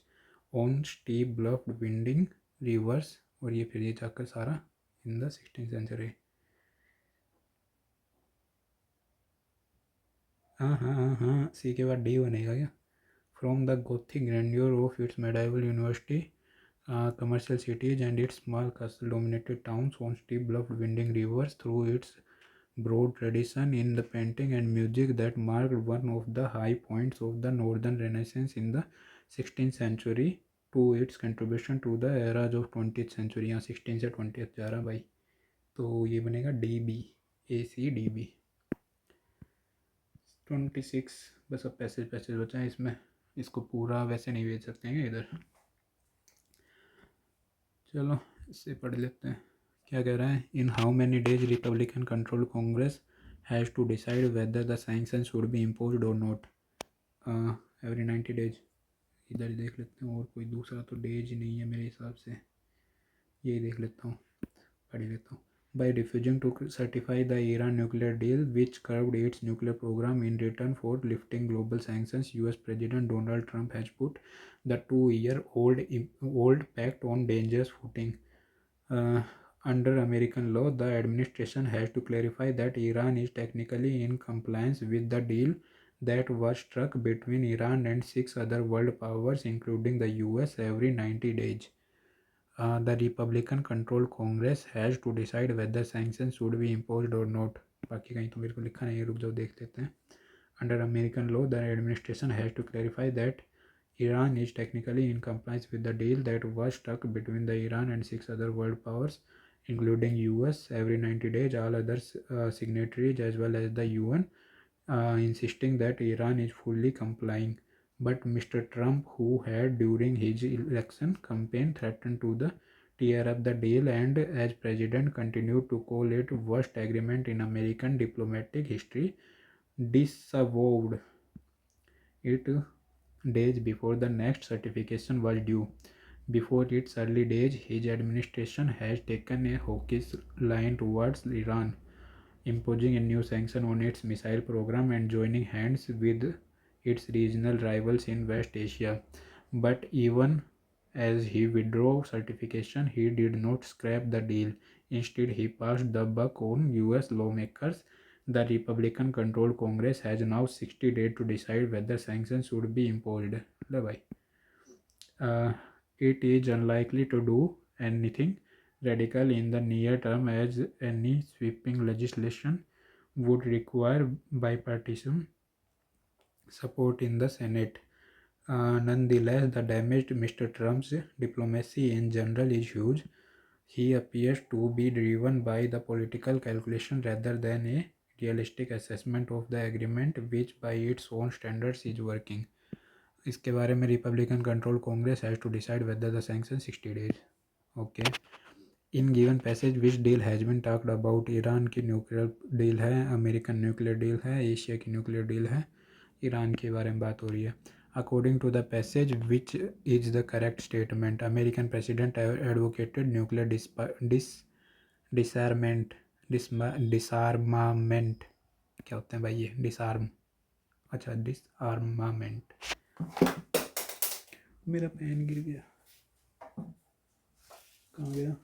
on steep bluffed winding rivers और ये फिर ये जाकर सारा in the 16th century हाँ सी के बाद डी बनेगा क्या from the Gothic grandeur of its medieval university commercial cities and its small castle dominated towns on steep bluffed winding rivers through its broad tradition in the painting and music that marked one of the high points of the northern renaissance in the 16th century to its contribution to the eras of 20th century यहाँ 16 से 20th जा रहा भाई तो ये बनेगा D B ए C D B 26 बस अब पैसेज बचा है इसमें इसको पूरा वैसे नहीं भेज सकते हैं इधर चलो इससे पढ़ लेते हैं क्या कह रहा है in how many days Republican control Congress has to decide whether the sanction should be imposed और नॉट एवरी 90 डेज इधर देख लेते हैं और कोई दूसरा तो डेज नहीं है मेरे हिसाब से यही देख लेता हूँ पढ़ लेता हूँ by refusing to certify the Iran nuclear deal which curbed its nuclear program in return for lifting global sanctions US President Donald Trump has put the 2-year-old pact on dangerous footing. Under American law, the administration has to clarify that Iran is technically in compliance with the deal that was struck between Iran and 6 other world powers, including the US, every 90 days. The Republican controlled Congress has to decide whether sanctions should be imposed or not. बाकी कहीं तो मेरे को लिखा नहीं है रुक जाओ देख लेते हैं Under American law, the administration has to clarify that Iran is technically in compliance with the deal that was struck between the Iran and 6 other world powers, including US, every 90 days. All other signatories as well as the UN insisting that Iran is fully complying. But Mr. Trump, who had during his election campaign threatened to tear up the deal and as president continued to call it worst agreement in American diplomatic history, disavowed it days before the next certification was due. Before its early days, his administration has taken a hawkish line towards Iran, imposing a new sanction on its missile program and joining hands with its regional rivals in West Asia. But even as he withdrew certification, he did not scrap the deal. Instead, he passed the buck on US lawmakers. The Republican controlled Congress has now 60 days to decide whether sanctions should be imposed. ले भाई, uh, it is unlikely to do anything radical in the near term, as any sweeping legislation would require bipartisan support in the Senate. Nonetheless, the damage to Mr. Trump's diplomacy in general is huge. He appears to be driven by the political calculation rather than a realistic assessment of the agreement, which by its own standards is working. इसके बारे में Republican control Congress has to decide whether the sanction 60 days. Okay. In given passage which deal has been talked about. Iran की nuclear deal है, American nuclear deal है, Asia की nuclear deal है, Iran के बारे में बात हो रही है. According to the passage which is the correct statement, American president advocated nuclear disarmament. Disarmament क्या होते हैं भाई ये? डिसआर्म, अच्छा डिसआर्मामेंट. मेरा पेन गिर गया, कहाँ गया?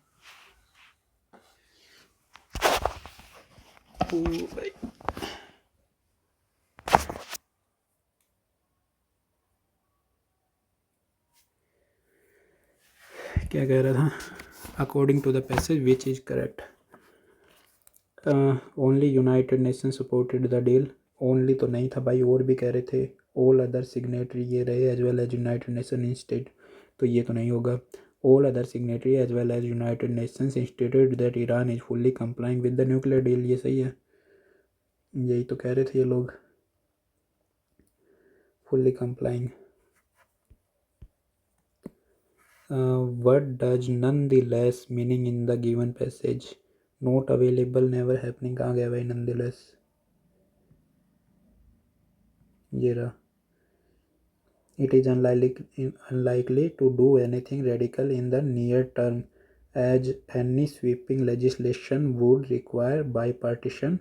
ओ भाई, क्या कह रहा था? According to the passage which is correct, only United Nation supported the deal. Only तो नहीं था भाई, और भी कह रहे थे. ऑल अदर सिग्नेटरी ये रहे as well as United Nation instead, तो ये तो नहीं होगा. All other signatory as well as United Nations instated that Iran is fully complying with the nuclear deal. ये सही है, यही तो कह रहे थे ये लोग, fully complying. What does nonetheless meaning in the given passage? Not available, never happening. कहाँ गया भाई nonetheless? ये रहा. It is unlikely to do anything radical in the near term, as any sweeping legislation would require bipartisan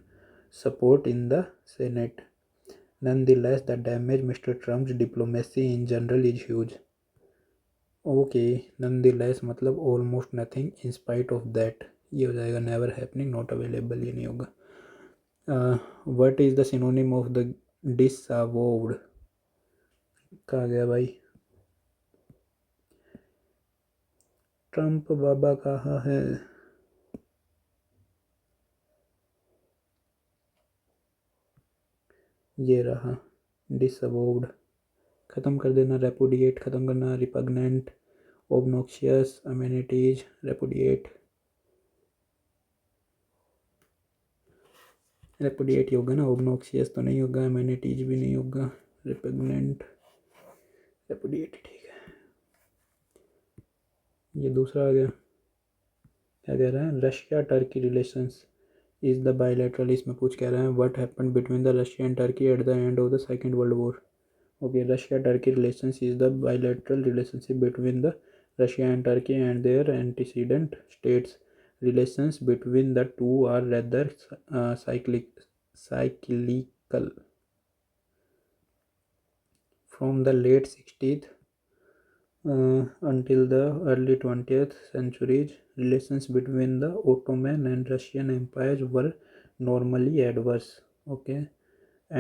support in the Senate. Nonetheless, the damage Mr. Trump's diplomacy in general is huge. Okay, nonetheless मतलब almost nothing in spite of that, ये हो जाएगा. Never happening, not available, ये नहीं होगा. What is the synonym of the disaward? कहा गया भाई? ट्रम्प बाबा कहाँ है? ये रहा डिसअवॉर्ड. ख़त्म कर देना. रेपुडिएट ख़त्म करना. Repugnant, obnoxious, amenities, repudiate. Repudiate ही होगा ना, ऑब्नोक्शियस तो नहीं होगा, अमेनिटीज भी नहीं होगा, रिपग्नेंट, रेपुडिएट ठीक है. ये दूसरा आ गया. क्या कह रहा है? Russia Turkey relations is the bilateral. इसमें पूछ कह रहा है what happened between the Russia and Turkey eight the end of the second world war. Okay, Russia-Turkey relations is the bilateral relationship between the Russia and Turkey and their antecedent states. Relations between the two are rather cyclical. From the late 60th until the early 20th centuries, relations between the Ottoman and Russian empires were normally adverse. Okay.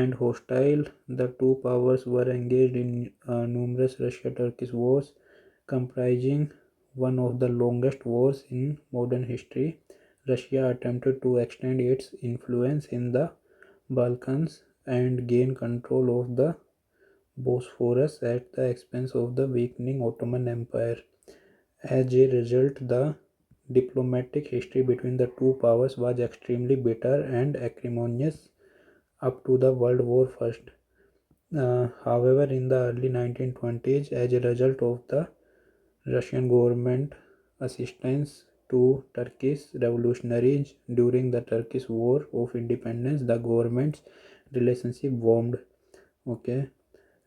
And hostile. The two powers were engaged in numerous Russia-Turkish wars, comprising one of the longest wars in modern history. Russia attempted to extend its influence in the Balkans and gain control of the Bosphorus at the expense of the weakening Ottoman Empire. As a result, the Diplomatic history between the two powers was extremely bitter and acrimonious up to the World War I. However, in the early 1920s, as a result of the Russian government assistance to Turkish revolutionaries during the Turkish War of Independence, the government's relationship warmed. Okay,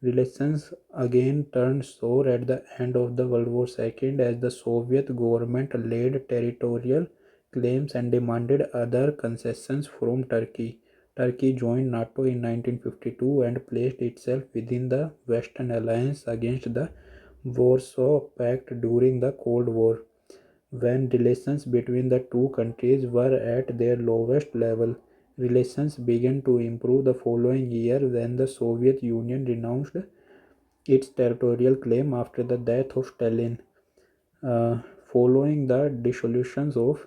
relations again turned sour at the end of the World War II as the Soviet government laid territorial claims and demanded other concessions from Turkey. Turkey joined NATO in 1952 and placed itself within the Western Alliance against the Warsaw Pact during the Cold War, when relations between the two countries were at their lowest level. Relations began to improve the following year when the Soviet Union renounced its territorial claim after the death of Stalin. Following the dissolution of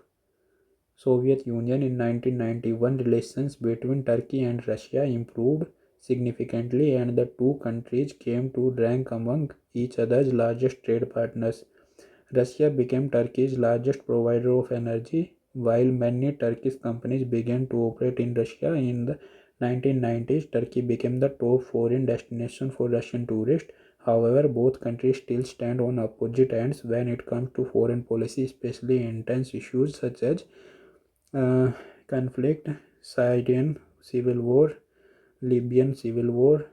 Soviet Union in 1991, relations between Turkey and Russia improved significantly and the two countries came to rank among each other's largest trade partners. Russia became Turkey's largest provider of energy, while many Turkish companies began to operate in Russia in the 1990s. Turkey became the top foreign destination for Russian tourists. However, both countries still stand on opposite ends when it comes to foreign policy, especially intense issues such as uh, conflict, Syrian civil war, Libyan civil war,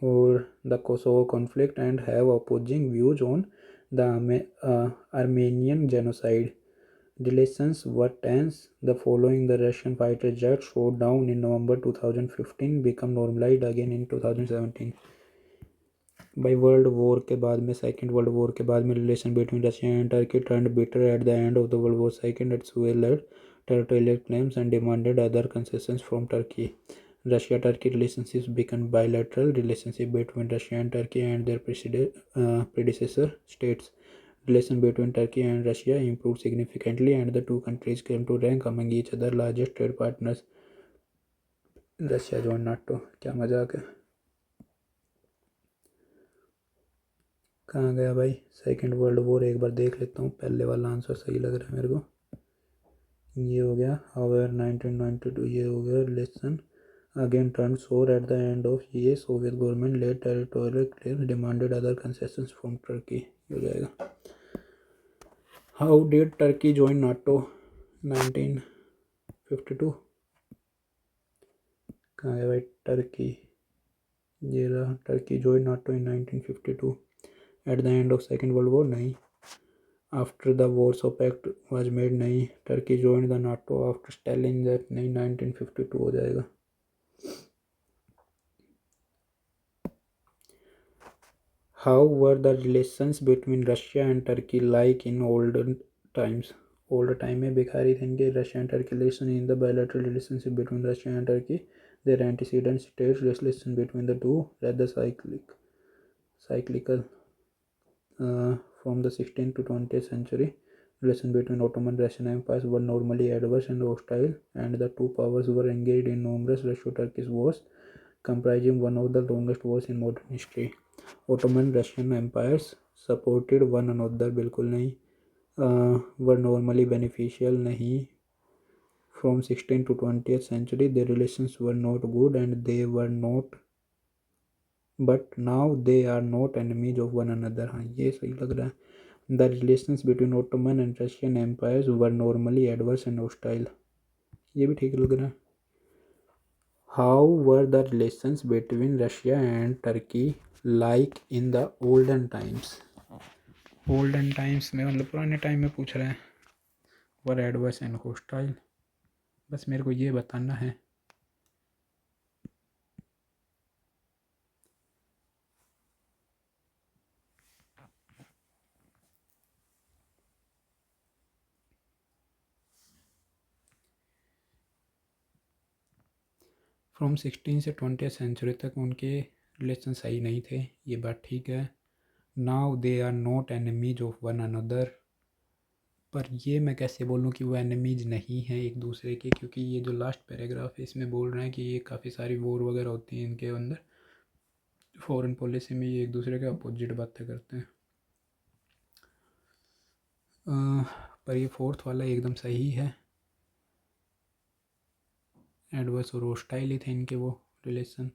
or the Kosovo conflict, and have opposing views on the Armenian genocide. Relations were tense the following the Russian fighter jet shot down in November 2015, become normalized again in 2017. By World War के बाद में Second World War के बाद में relation between Russia and Turkey turned bitter at the end of the World War II at Suez territorial claims and demanded other concessions from Turkey. Russia-Turkey relationships became bilateral relationship between Russia and Turkey and their predecessor states. Relation between Turkey and Russia improved significantly and the two countries came to rank among each other largest trade partners. Russia joined NATO. क्या मजाक है, कहाँ गया भाई? Second world war एक बार देख लेता हूँ, पहले वाला आंसर सही लग रहा है मेरे को। ये हो गया हाउएवर 1992, ये हो गया relation again turn sour at the end of ये Soviet government laid territorial claims demanded other concessions from Turkey हो जाएगा। How did Turkey join NATO 1952? कहाँ गया भाई टर्की? ये रहा, Turkey join NATO in 1952 at the end of second world war, नहीं। After the Warsaw Pact was made, नहीं। Turkey joined the NATO after Stalin that, नहीं। 1952 हो जाएगा। How were the relations between Russia and Turkey like in olden times? Old time में भिखारी थे इनके Russia and Turkey relation in the bilateral relationship between Russia and Turkey. Their antecedent states relation between the two rather cyclical. From the 16th to 20th century, relations between Ottoman and Russian empires were normally adverse and hostile, and the two powers were engaged in numerous Russo-Turkish wars, comprising one of the longest wars in modern history. Ottoman Russian empires supported one another, बिल्कुल नहीं। were normally beneficial, नहीं। From 16th to 20th century, their relations were not good, and they were not, but now they are not enemies of one another. हाँ, ये सही लग रहा है। The relations between Ottoman and Russian empires were normally adverse and hostile. ये भी ठीक लग रहा है। How were the relations between Russia and Turkey like in the olden times? Olden times में मतलब पुराने टाइम में पूछ रहे हैं। Were adverse and hostile, बस मेरे को ये बताना है। फ्रॉम 16 से 20th सेंचुरी तक उनके रिलेशन सही नहीं थे, ये बात ठीक है। Now they are not enemies of one another, पर ये मैं कैसे बोलूँ कि वो एनिमीज नहीं हैं एक दूसरे के, क्योंकि ये जो लास्ट पैराग्राफ है इसमें बोल रहे हैं कि ये काफ़ी सारी वॉर वगैरह होती हैं इनके अंदर, फॉरेन पॉलिसी में ये एक दूसरे के अपोजिट बातें करते हैं। पर ये फोर्थ वाला एकदम सही है। एडवर्स और होस्टाइल ही थे इनके वो रिलेशन।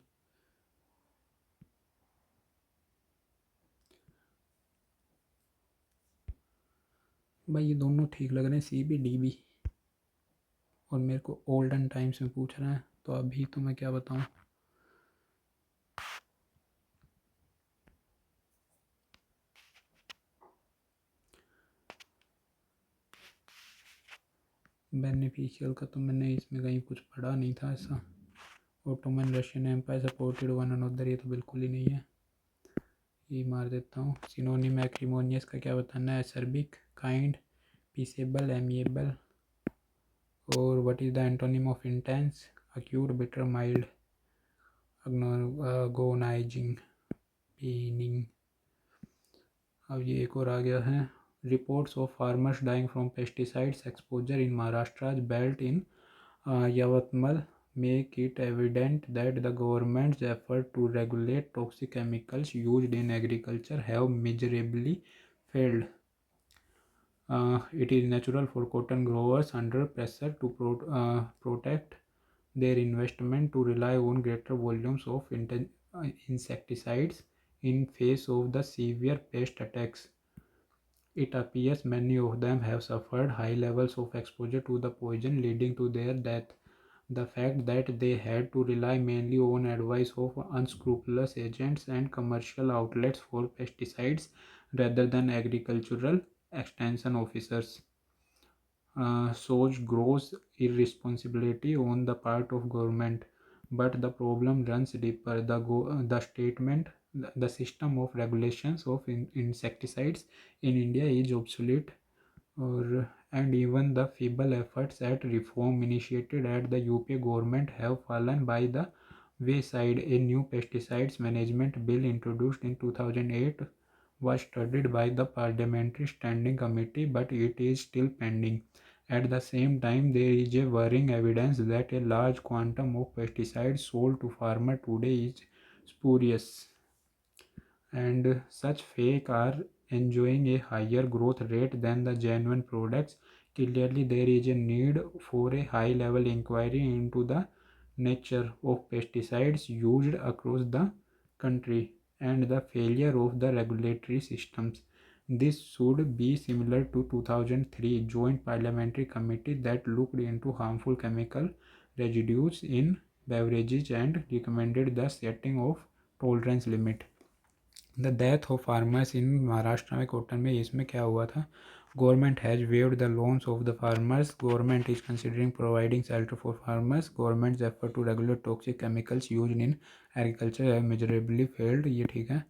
भाई ये दोनों ठीक लग रहे हैं, सी बी डी बी। और मेरे को ओल्डन टाइम्स में पूछ रहा है, तो अभी तो मैं क्या बताऊँ। बेनिफिशियल का तो मैंने इसमें कहीं कुछ पढ़ा नहीं था ऐसा। Ottoman Russian empire supported one another, ये तो बिल्कुल ही नहीं है, ये मार देता हूँ। सिनोनिम एक्रीमोनियस का क्या बताना है। Acerbic, kind, peaceable, amiable. और what is the antonym of intense. Acute, bitter, mild, agonising, paining. अब ये एक और आ गया है। Reports of farmers dying from pesticides exposure in Maharashtra belt in Yavatmal make it evident that the government's effort to regulate toxic chemicals used in agriculture have miserably failed. It is natural for cotton growers under pressure to protect their investment to rely on greater volumes of insecticides in face of the severe pest attacks. It appears many of them have suffered high levels of exposure to the poison, leading to their death. The fact that they had to rely mainly on advice of unscrupulous agents and commercial outlets for pesticides rather than agricultural extension officers shows gross irresponsibility on the part of government. But the problem runs deeper. The system of regulations of insecticides in India is obsolete, and even the feeble efforts at reform initiated at the UP government have fallen by the wayside. A new pesticides management bill introduced in 2008 was studied by the Parliamentary Standing Committee, but it is still pending. At the same time, there is a worrying evidence that a large quantum of pesticides sold to farmers today is spurious, and such fake are enjoying a higher growth rate than the genuine products. Clearly, there is a need for a high level inquiry into the nature of pesticides used across the country and the failure of the regulatory systems. This should be similar to 2003 Joint Parliamentary Committee that looked into harmful chemical residues in beverages and recommended the setting of tolerance limit. The death of farmers in Maharashtra में cotton में, इसमें क्या हुआ था। Government has waived the loans of the farmers, government is considering providing shelter for farmers, government's effort to regulate toxic chemicals used in agriculture have measurably failed, ये ठीक है।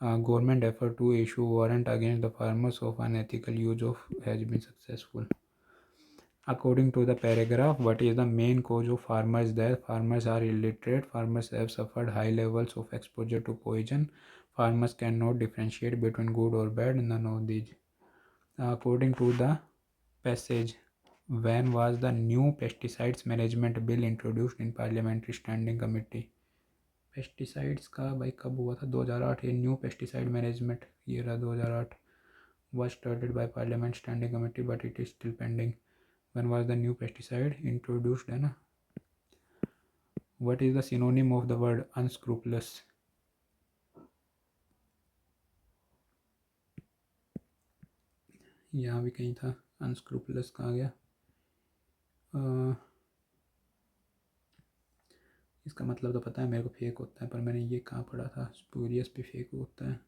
Government effort to issue warrant against the farmers of unethical use of has been successful. According to the paragraph, what is the main cause of farmers' death? Farmers are illiterate. Farmers have suffered high levels of exposure to poison. Farmers cannot differentiate between good or bad. None of these. According to the passage, when was the new pesticides management bill introduced in Parliamentary Standing Committee? Pesticides का भाई कब हुआ था, 2008। ये new pesticide management ये रहा 2008, was started by Parliament Standing Committee but it is still pending. When was the new pesticide introduced, है ना। What is the synonym of the word unscrupulous? यहाँ भी कहीं था unscrupulous, कहाँ गया। इसका मतलब तो पता है मेरे को, फेक होता है, पर मैंने ये कहाँ पढ़ा था। स्पूरियस भी फेक होता है,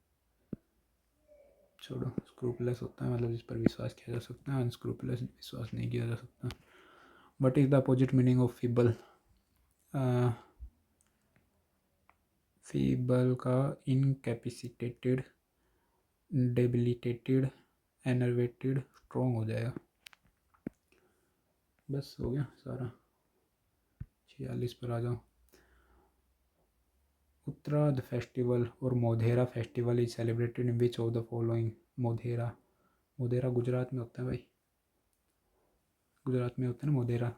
छोड़ो। स्क्रूपलस होता है मतलब जिस पर विश्वास किया जा सकता है, अनस्क्रूपलस विश्वास नहीं किया जा सकता। What is the opposite meaning of feeble. Feeble का इनकैपेसिटेटेड, डेबिलिटेटेड, एनर्वेटेड, स्ट्रॉन्ग हो जाएगा। बस हो गया सारा। 46 पर आ जाओ। उत्तराध फेस्टिवल और Modhera festival is celebrated in which of the following. Modhera, Modhera Gujarat में होता है भाई, गुजरात में होता है ना मोधेरा,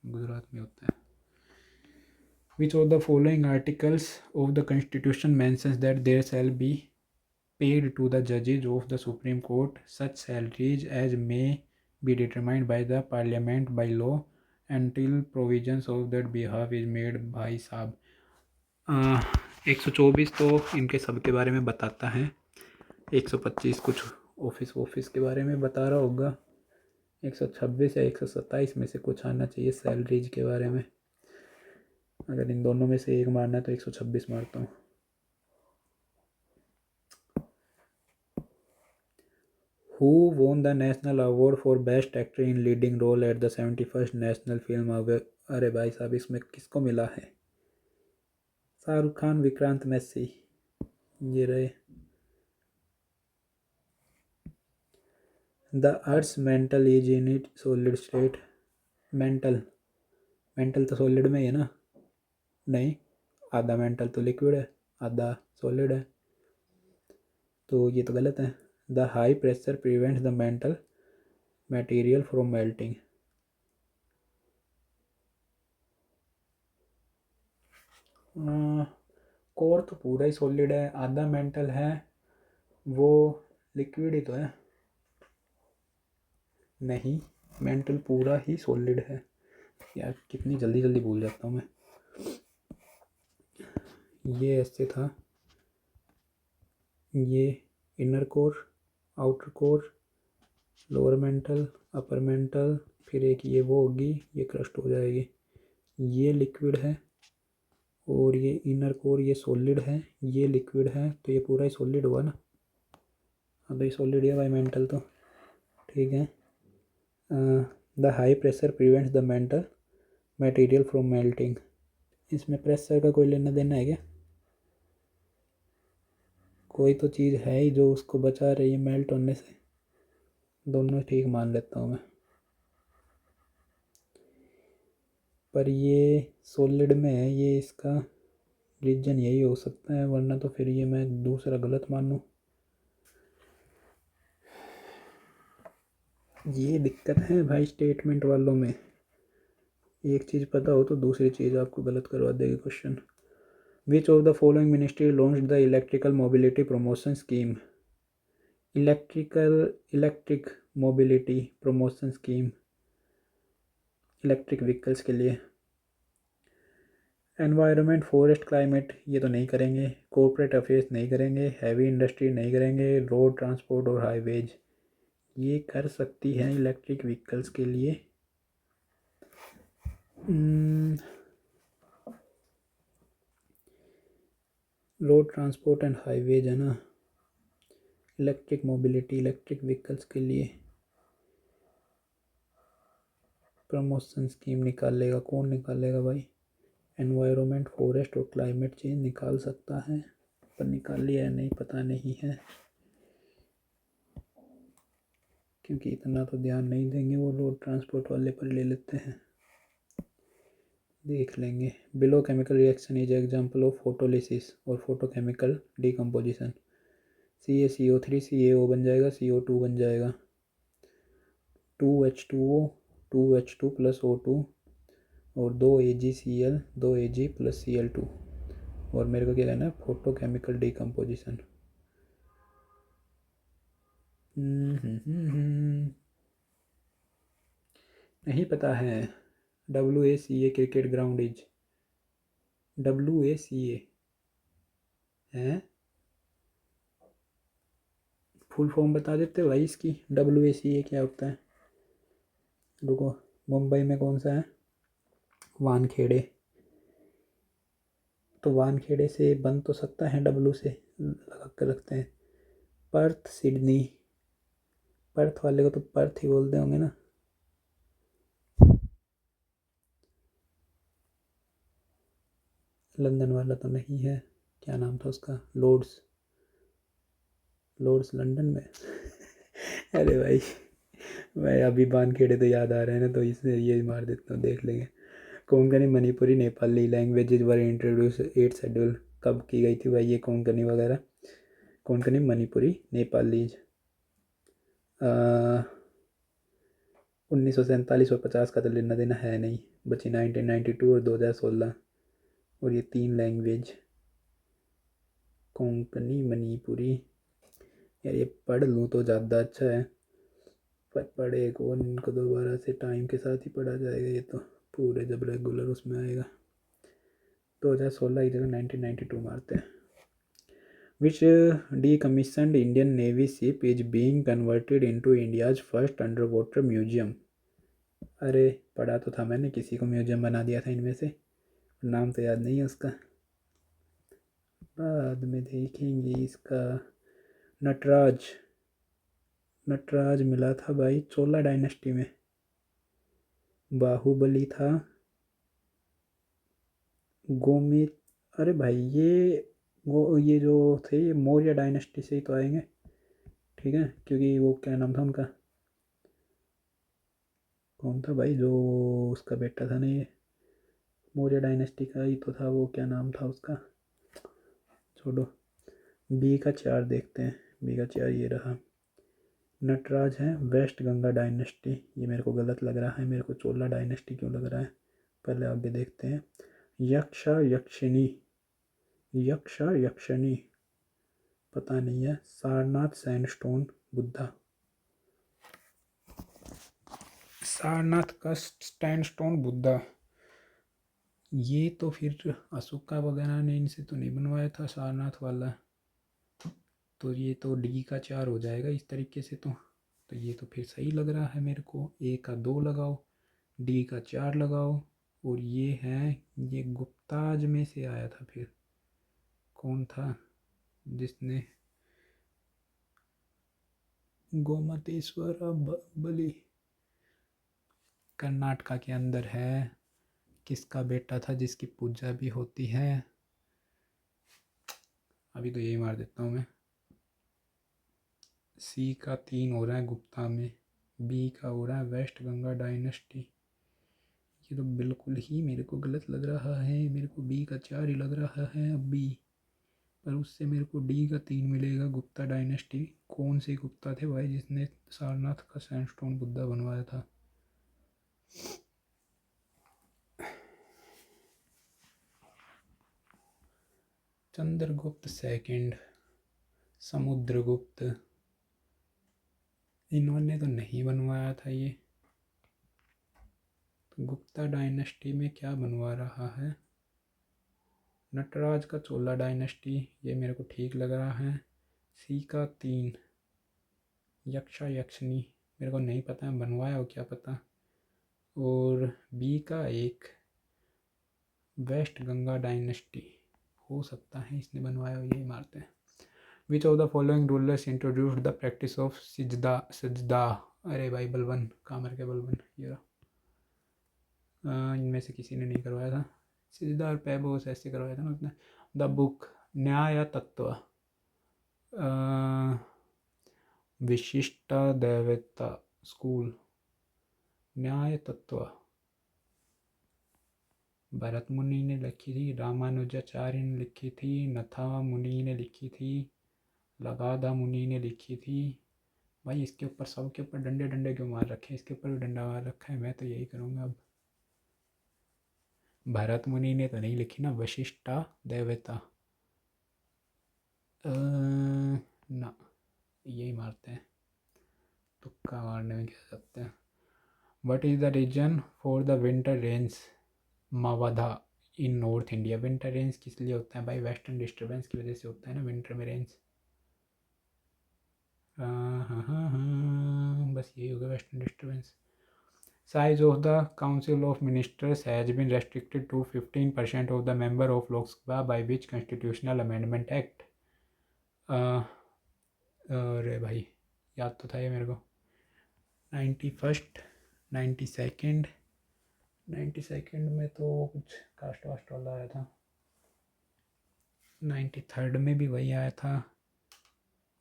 गुजरात में होता है। Which of the following articles of the Constitution mentions that there shall be paid to the judges of the Supreme Court such salaries as may be determined by the parliament by law until provisions of that behalf is made by साहब। 124 तो इनके सब के बारे में बताता है। 125 कुछ ऑफिस के बारे में बता रहा होगा। 126 या 127 में से कुछ आना चाहिए सैलरीज के बारे में। अगर इन दोनों में से एक मारना है तो 126 मारता हूँ। Who won the national award for best actor in leading role at the 71st national film award? अरे भाई साहब इसमें किसको मिला है? शाहरुख खान, विक्रांत मैसी, ये रहे। The Earth's mantle is in its solid state. Mental तो सॉलिड में ही है ना? नहीं, आधा मेंटल तो लिक्विड है, आधा सॉलिड है, तो ये तो गलत है। The high pressure prevents the mental material from melting. Core तो पूरा ही सॉलिड है, आधा मेंटल है, वो लिक्विड ही तो है। नहीं, मेंटल पूरा ही सॉलिड है। यार कितनी जल्दी जल्दी भूल जाता हूँ मैं। ये ऐसे था, ये inner core, outer core, lower mental, upper mantle, फिर एक ये वो होगी, ये क्रस्ट हो जाएगी, ये लिक्विड है, और ये इनर कोर ये सॉलिड है, ये लिक्विड है, तो ये पूरा ही सॉलिड हुआ ना। हाँ तो ये सॉलिड है भाई मेंटल तो, ठीक है। The high pressure prevents the mental material from melting. इसमें प्रेशर का कोई लेना देना है क्या? कोई तो चीज़ है ही जो उसको बचा रही है मेल्ट होने से। दोनों ठीक मान लेता हूँ मैं, पर ये सॉलिड में है, ये इसका रीजन यही हो सकता है, वरना तो फिर ये मैं दूसरा गलत मानूँ। ये दिक्कत है भाई स्टेटमेंट वालों में, एक चीज़ पता हो तो दूसरी चीज़ आपको गलत करवा देगी question. Which of the following ministry launch the electrical mobility promotion scheme? Electric mobility promotion scheme, electric vehicles के लिए। एनवायरनमेंट, फॉरेस्ट, क्लाइमेट ये तो नहीं करेंगे, कॉर्पोरेट अफेयर्स नहीं करेंगे, हैवी इंडस्ट्री नहीं करेंगे, रोड ट्रांसपोर्ट और हाईवेज ये कर सकती हैं इलेक्ट्रिक व्हीकल्स के लिए। रोड ट्रांसपोर्ट एंड हाईवेज है ना, इलेक्ट्रिक मोबिलिटी इलेक्ट्रिक व्हीकल्स के लिए प्रमोशन स्कीम निकालेगा कौन? निकालेगा भाई एनवायरनमेंट, फॉरेस्ट और क्लाइमेट चेंज निकाल सकता है, पर निकाल लिया है नहीं पता नहीं है, क्योंकि इतना तो ध्यान नहीं देंगे वो, रोड ट्रांसपोर्ट वाले पर ले लेते हैं, देख लेंगे। Below chemical reaction is example of photolysis और फोटोकेमिकल डिकम्पोजिशन। CaCO3 CaO बन जाएगा, CO2 बन जाएगा, 2H2O 2H2 प्लस O2 और 2AgCl 2Ag प्लस Cl2। और मेरे को क्या कहना है? Photochemical decomposition. नहीं पता है। WACA cricket ground is, WACA है, फुल फॉर्म बता देते भाई इसकी, WACA क्या होता है? रुको, मुंबई में कौन सा है? वानखेड़े, तो वानखेड़े से बन तो सकता है W से, लगा कर रखते हैं। पर्थ, सिडनी, पर्थ वाले को तो पर्थ ही बोलते होंगे ना। लंदन वाला तो नहीं है, क्या नाम था उसका? लॉर्ड्स लंदन में। अरे भाई मैं अभी बानखेड़े तो याद आ रहे हैं ना, तो इससे ये मार देता हूँ, देख लेंगे। कोंकणी, मणिपुरी, नेपाली लैंग्वेजेज वर इंट्रोड्यूस 8 शेड्यूल, कब की गई थी भाई ये कोंकणी वगैरह? कोंकणी, मणिपुरी, नेपाली 1947 और 50 का तो लेना देना है नहीं, बची 1992 और 2016, और ये 3 लैंग्वेज कोंकणी मणिपुरी। यार ये पढ़ लूँ तो ज़्यादा अच्छा है। पर पढ़े कौन इनको, दोबारा से टाइम के साथ ही पढ़ा जाएगा ये तो, पूरे जब रेगुलर उसमें आएगा। 2016 की जगह 1992 मारते हैं। Which decommissioned Indian Navy ship is being converted into India's first underwater museum? अरे पढ़ा तो था मैंने, किसी को म्यूजियम बना दिया था इनमें से, नाम तो याद नहीं है उसका, बाद में देखेंगे इसका। नटराज, नटराज मिला था भाई चोला डायनेस्टी में। बाहुबली था, गोमित, अरे भाई ये जो थे ये मौर्य डायनेस्टी से ही तो आएंगे, ठीक है, क्योंकि वो क्या नाम था उनका, कौन था भाई जो उसका बेटा था ना, ये मौर्य डायनेस्टी का ही तो था, वो क्या नाम था उसका, छोड़ो। बी का 4 देखते हैं, बी का 4 ये रहा, नटराज है वेस्ट गंगा डायनेस्टी, ये मेरे को गलत लग रहा है, मेरे को चोला डायनेस्टी क्यों लग रहा है, पहले आगे देखते हैं। यक्षा यक्षिणी, यक्षा यक्षिणी पता नहीं है। सारनाथ सैंडस्टोन बुद्धा, सारनाथ का सैंडस्टोन बुद्धा, ये तो फिर अशोका वगैरह ने इनसे तो नहीं बनवाया था सारनाथ वाला, तो ये तो डी का 4 हो जाएगा इस तरीके से तो ये तो फिर सही लग रहा है मेरे को। ए का 2 लगाओ, डी का 4 लगाओ, और ये है, ये गुप्ताज में से आया था, फिर कौन था जिसने गोमतेश्वर बलि, कर्नाटका के अंदर है, किसका बेटा था जिसकी पूजा भी होती है, अभी तो यही मार देता हूँ मैं। सी का 3 हो रहा है गुप्ता में, बी का हो रहा है वेस्ट गंगा डायनेस्टी, ये तो बिल्कुल ही मेरे को गलत लग रहा है, मेरे को बी का 4 ही लग रहा है अब बी, पर उससे मेरे को डी का 3 मिलेगा, गुप्ता डायनेस्टी। कौन से गुप्ता थे भाई जिसने सारनाथ का सैंडस्टोन बुद्धा बनवाया था? चंद्रगुप्त सेकंड, समुद्रगुप्त, इन्होंने तो नहीं बनवाया था ये। तो गुप्ता डायनेस्टी में क्या बनवा रहा है? नटराज का चोला डायनेस्टी, ये मेरे को ठीक लग रहा है। सी का 3 यक्षा यक्षिणी, मेरे को नहीं पता है बनवाया हो क्या पता, और बी का 1 वेस्ट गंगा डायनेस्टी, हो सकता है इसने बनवाया हो, यही मारते हैं। Which of the following rulers introduced the practice of sijda, sajda, अरे भाई बलबन, कामर के बलबन, ये रहा, इनमें से किसी ने नहीं करवाया था, सिजदा और पैबोस ऐसे करवाया था ना उसने। द बुक, न्याय तत्व, विशिष्टाद्वैता स्कूल, न्याय तत्व भरत मुनि ने लिखी थी, रामानुजाचार्य ने लिखी थी, नथा मुनि ने लिखी थी, लगाधा मुनि ने लिखी थी। भाई इसके ऊपर, सब के ऊपर डंडे डंडे क्यों मार रखे हैं, इसके ऊपर भी डंडा मार रखा है, मैं तो यही करूँगा अब। भरत मुनि ने तो नहीं लिखी ना, वशिष्ठा देवता, ना, यही मारते हैं, तुक्का मारने में क्या सकते हैं। What is the reason for the winter rains मावाधा in north India? Winter rains किस लिए होता है भाई? वेस्टर्न डिस्टर्बेंस की वजह से होता है ना विंटर में रेंज। बस यही होगा, western disturbance. Size of the Council of Ministers has been restricted to 15% of the member of Lok Sabha by which Constitutional Amendment Act? अरे भाई याद तो था ये मेरे को, 91st, 92nd, 92nd में तो कुछ कास्ट वास्ट वाला आया था, 93rd में भी वही आया था,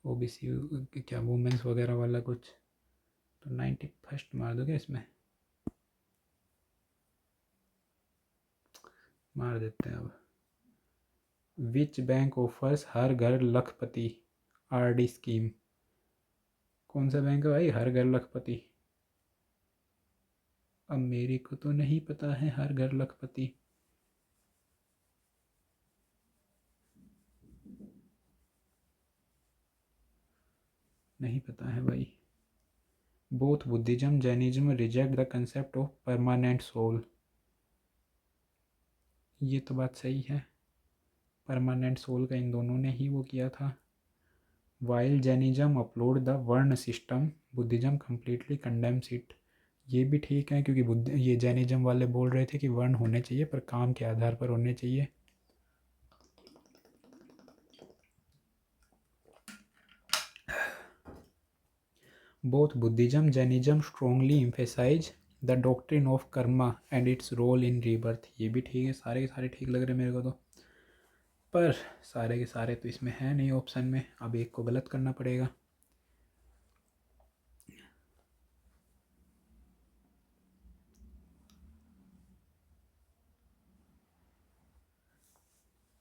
ओबीसी क्या वुमेंस वगैरह वाला कुछ, तो 91st मार दोगे इसमें, मार देते हैं अब। विच बैंक ऑफर्स हर घर लखपति आरडी स्कीम? कौन सा बैंक है भाई हर घर लखपति? अब मेरे को तो नहीं पता है हर घर लखपति, नहीं पता है भाई, both Buddhism Jainism reject the concept of permanent soul. ये तो बात सही है, परमानेंट सोल का इन दोनों ने ही वो किया था। वाइल जैनिज्म अपलोड द वर्ण system, Buddhism completely condemns it. ये भी ठीक है, क्योंकि बुद्ध ये जैनिज्म वाले बोल रहे थे कि वर्ण होने चाहिए पर काम के आधार पर होने चाहिए। Both Buddhism Jainism strongly emphasise the doctrine of karma and its role in rebirth. ये भी ठीक है, सारे के सारे ठीक लग रहे मेरे को तो, पर सारे के सारे तो इसमें है नहीं ऑप्शन में, अब एक को गलत करना पड़ेगा।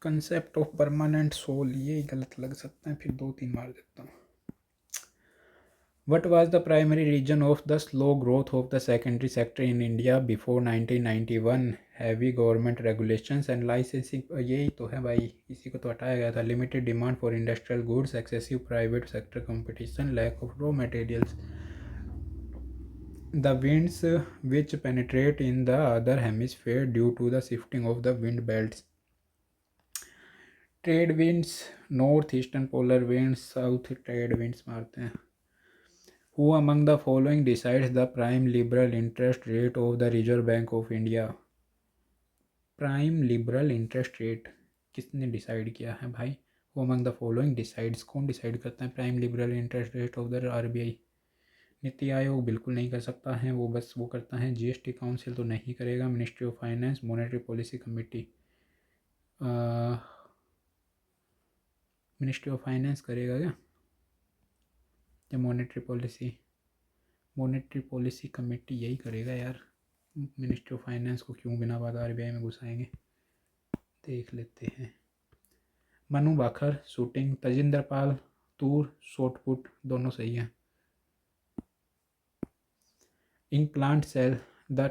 कंसेप्ट ऑफ परमानेंट सोल ये गलत लग सकता है, फिर 2-3 मार देता हूँ। What was the primary reason of the slow growth of the secondary sector in India before 1991? Heavy government regulations and licensing। यही तो है भाई, इसी को तो हटाया गया था। Limited demand for industrial goods, excessive private sector competition, lack of raw materials, the winds which penetrate in the other hemisphere due to the shifting of the wind belts, trade winds, north eastern polar winds, south trade winds मारते हैं। Who among the following decides the prime liberal interest rate of the Reserve Bank of India? Prime liberal interest rate किसने decide किया है भाई? Who among the following decides, कौन decide करता है prime liberal interest rate of the RBI? NITI Aayog बिल्कुल नहीं कर सकता है, वो बस वो करता है। जीएसटी काउंसिल तो नहीं करेगा। Ministry of finance, monetary policy committee, ministry of finance करेगा क्या, या monetary policy? Monetary policy committee यही करेगा यार। मिनिस्ट्री ऑफ फाइनेंस को क्यों बिना बात आरबीआई में घुसाएंगे, देख लेते हैं। मनु बाखर शूटिंग, तजिंदर पाल तूर शॉटपुट, दोनों सही हैं। In plant cell the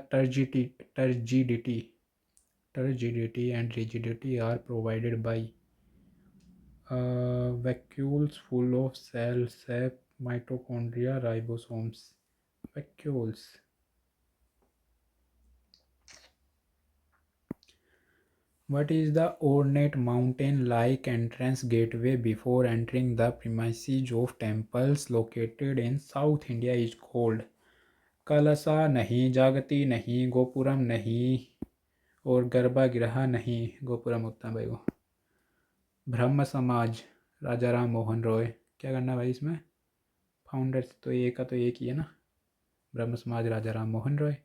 turgidity and rigidity are provided by vacuoles full of cell sap, mitochondria, ribosomes। vacuoles। What is the ornate mountain-like entrance gateway before entering the premises of temples located in South India is called? कलसा नहीं, जागती नहीं, गोपुरम नहीं, और गर्भागृह नहीं। गोपुरम होता है भाई वो। ब्रह्म समाज, राजा राम मोहन रॉय। क्या करना भाई इसमें? फाउंडर तो एक का तो एक ही है ना। ब्रह्म समाज राजा राम मोहन रॉय।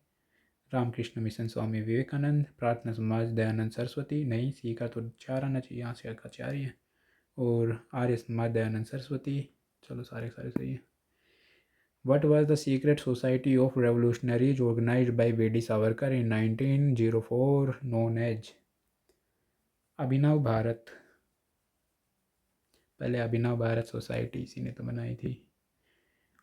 रामकृष्ण मिशन स्वामी विवेकानंद। प्रार्थना समाज दयानंद सरस्वती। नहीं, सी का तो 4 आना चाहिए, यहाँ से का 4 ही है। और आर्य समाज दयानंद सरस्वती। चलो सारे सारे सही है। What was the secret society of revolutionaries organized by V.D. Savarkar in 1904 known as? अभिनव भारत। पहले अभिनव भारत सोसाइटी इसी ने तो बनाई थी।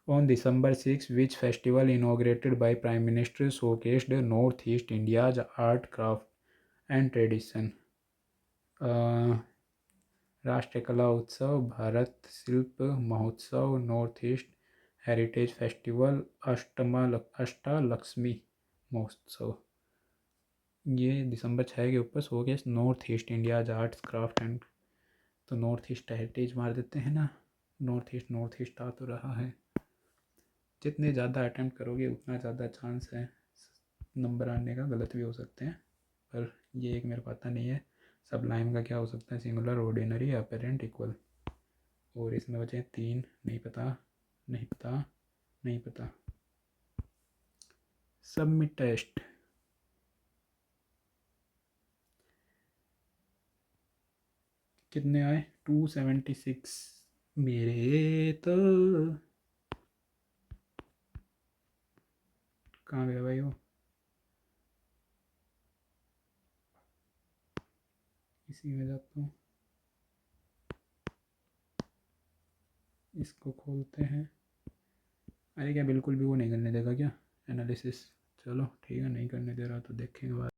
On December 6, which festival inaugurated by Prime Minister showcased North East India's art, craft and tradition? राष्ट्रीय कला उत्सव, भारत शिल्प महोत्सव, नॉर्थ ईस्ट हेरिटेज फेस्टिवल, अष्टालक्ष्मी महोत्सव। ये दिसंबर 6 के ऊपर सो गया north east India arts craft and, तो नॉर्थ ईस्ट हेरिटेज मार देते हैं ना। नॉर्थ ईस्ट आ तो रहा है। जितने ज़्यादा अटैम्प्ट करोगे उतना ज़्यादा चांस है नंबर आने का। गलत भी हो सकते हैं, पर ये एक मेरे पता नहीं है। सब लाइन का क्या हो सकता है? Singular, ordinary, apparent, equal. और इसमें बचे 3, नहीं पता नहीं पता नहीं पता। Submit test. कितने आए? 276 मेरे तो। कहाँ गया भाई वो? इसी में जाता हूँ, इसको खोलते हैं। अरे क्या बिल्कुल भी वो नहीं करने देगा क्या एनालिसिस? चलो ठीक है, नहीं करने दे रहा तो देखेंगे बाद।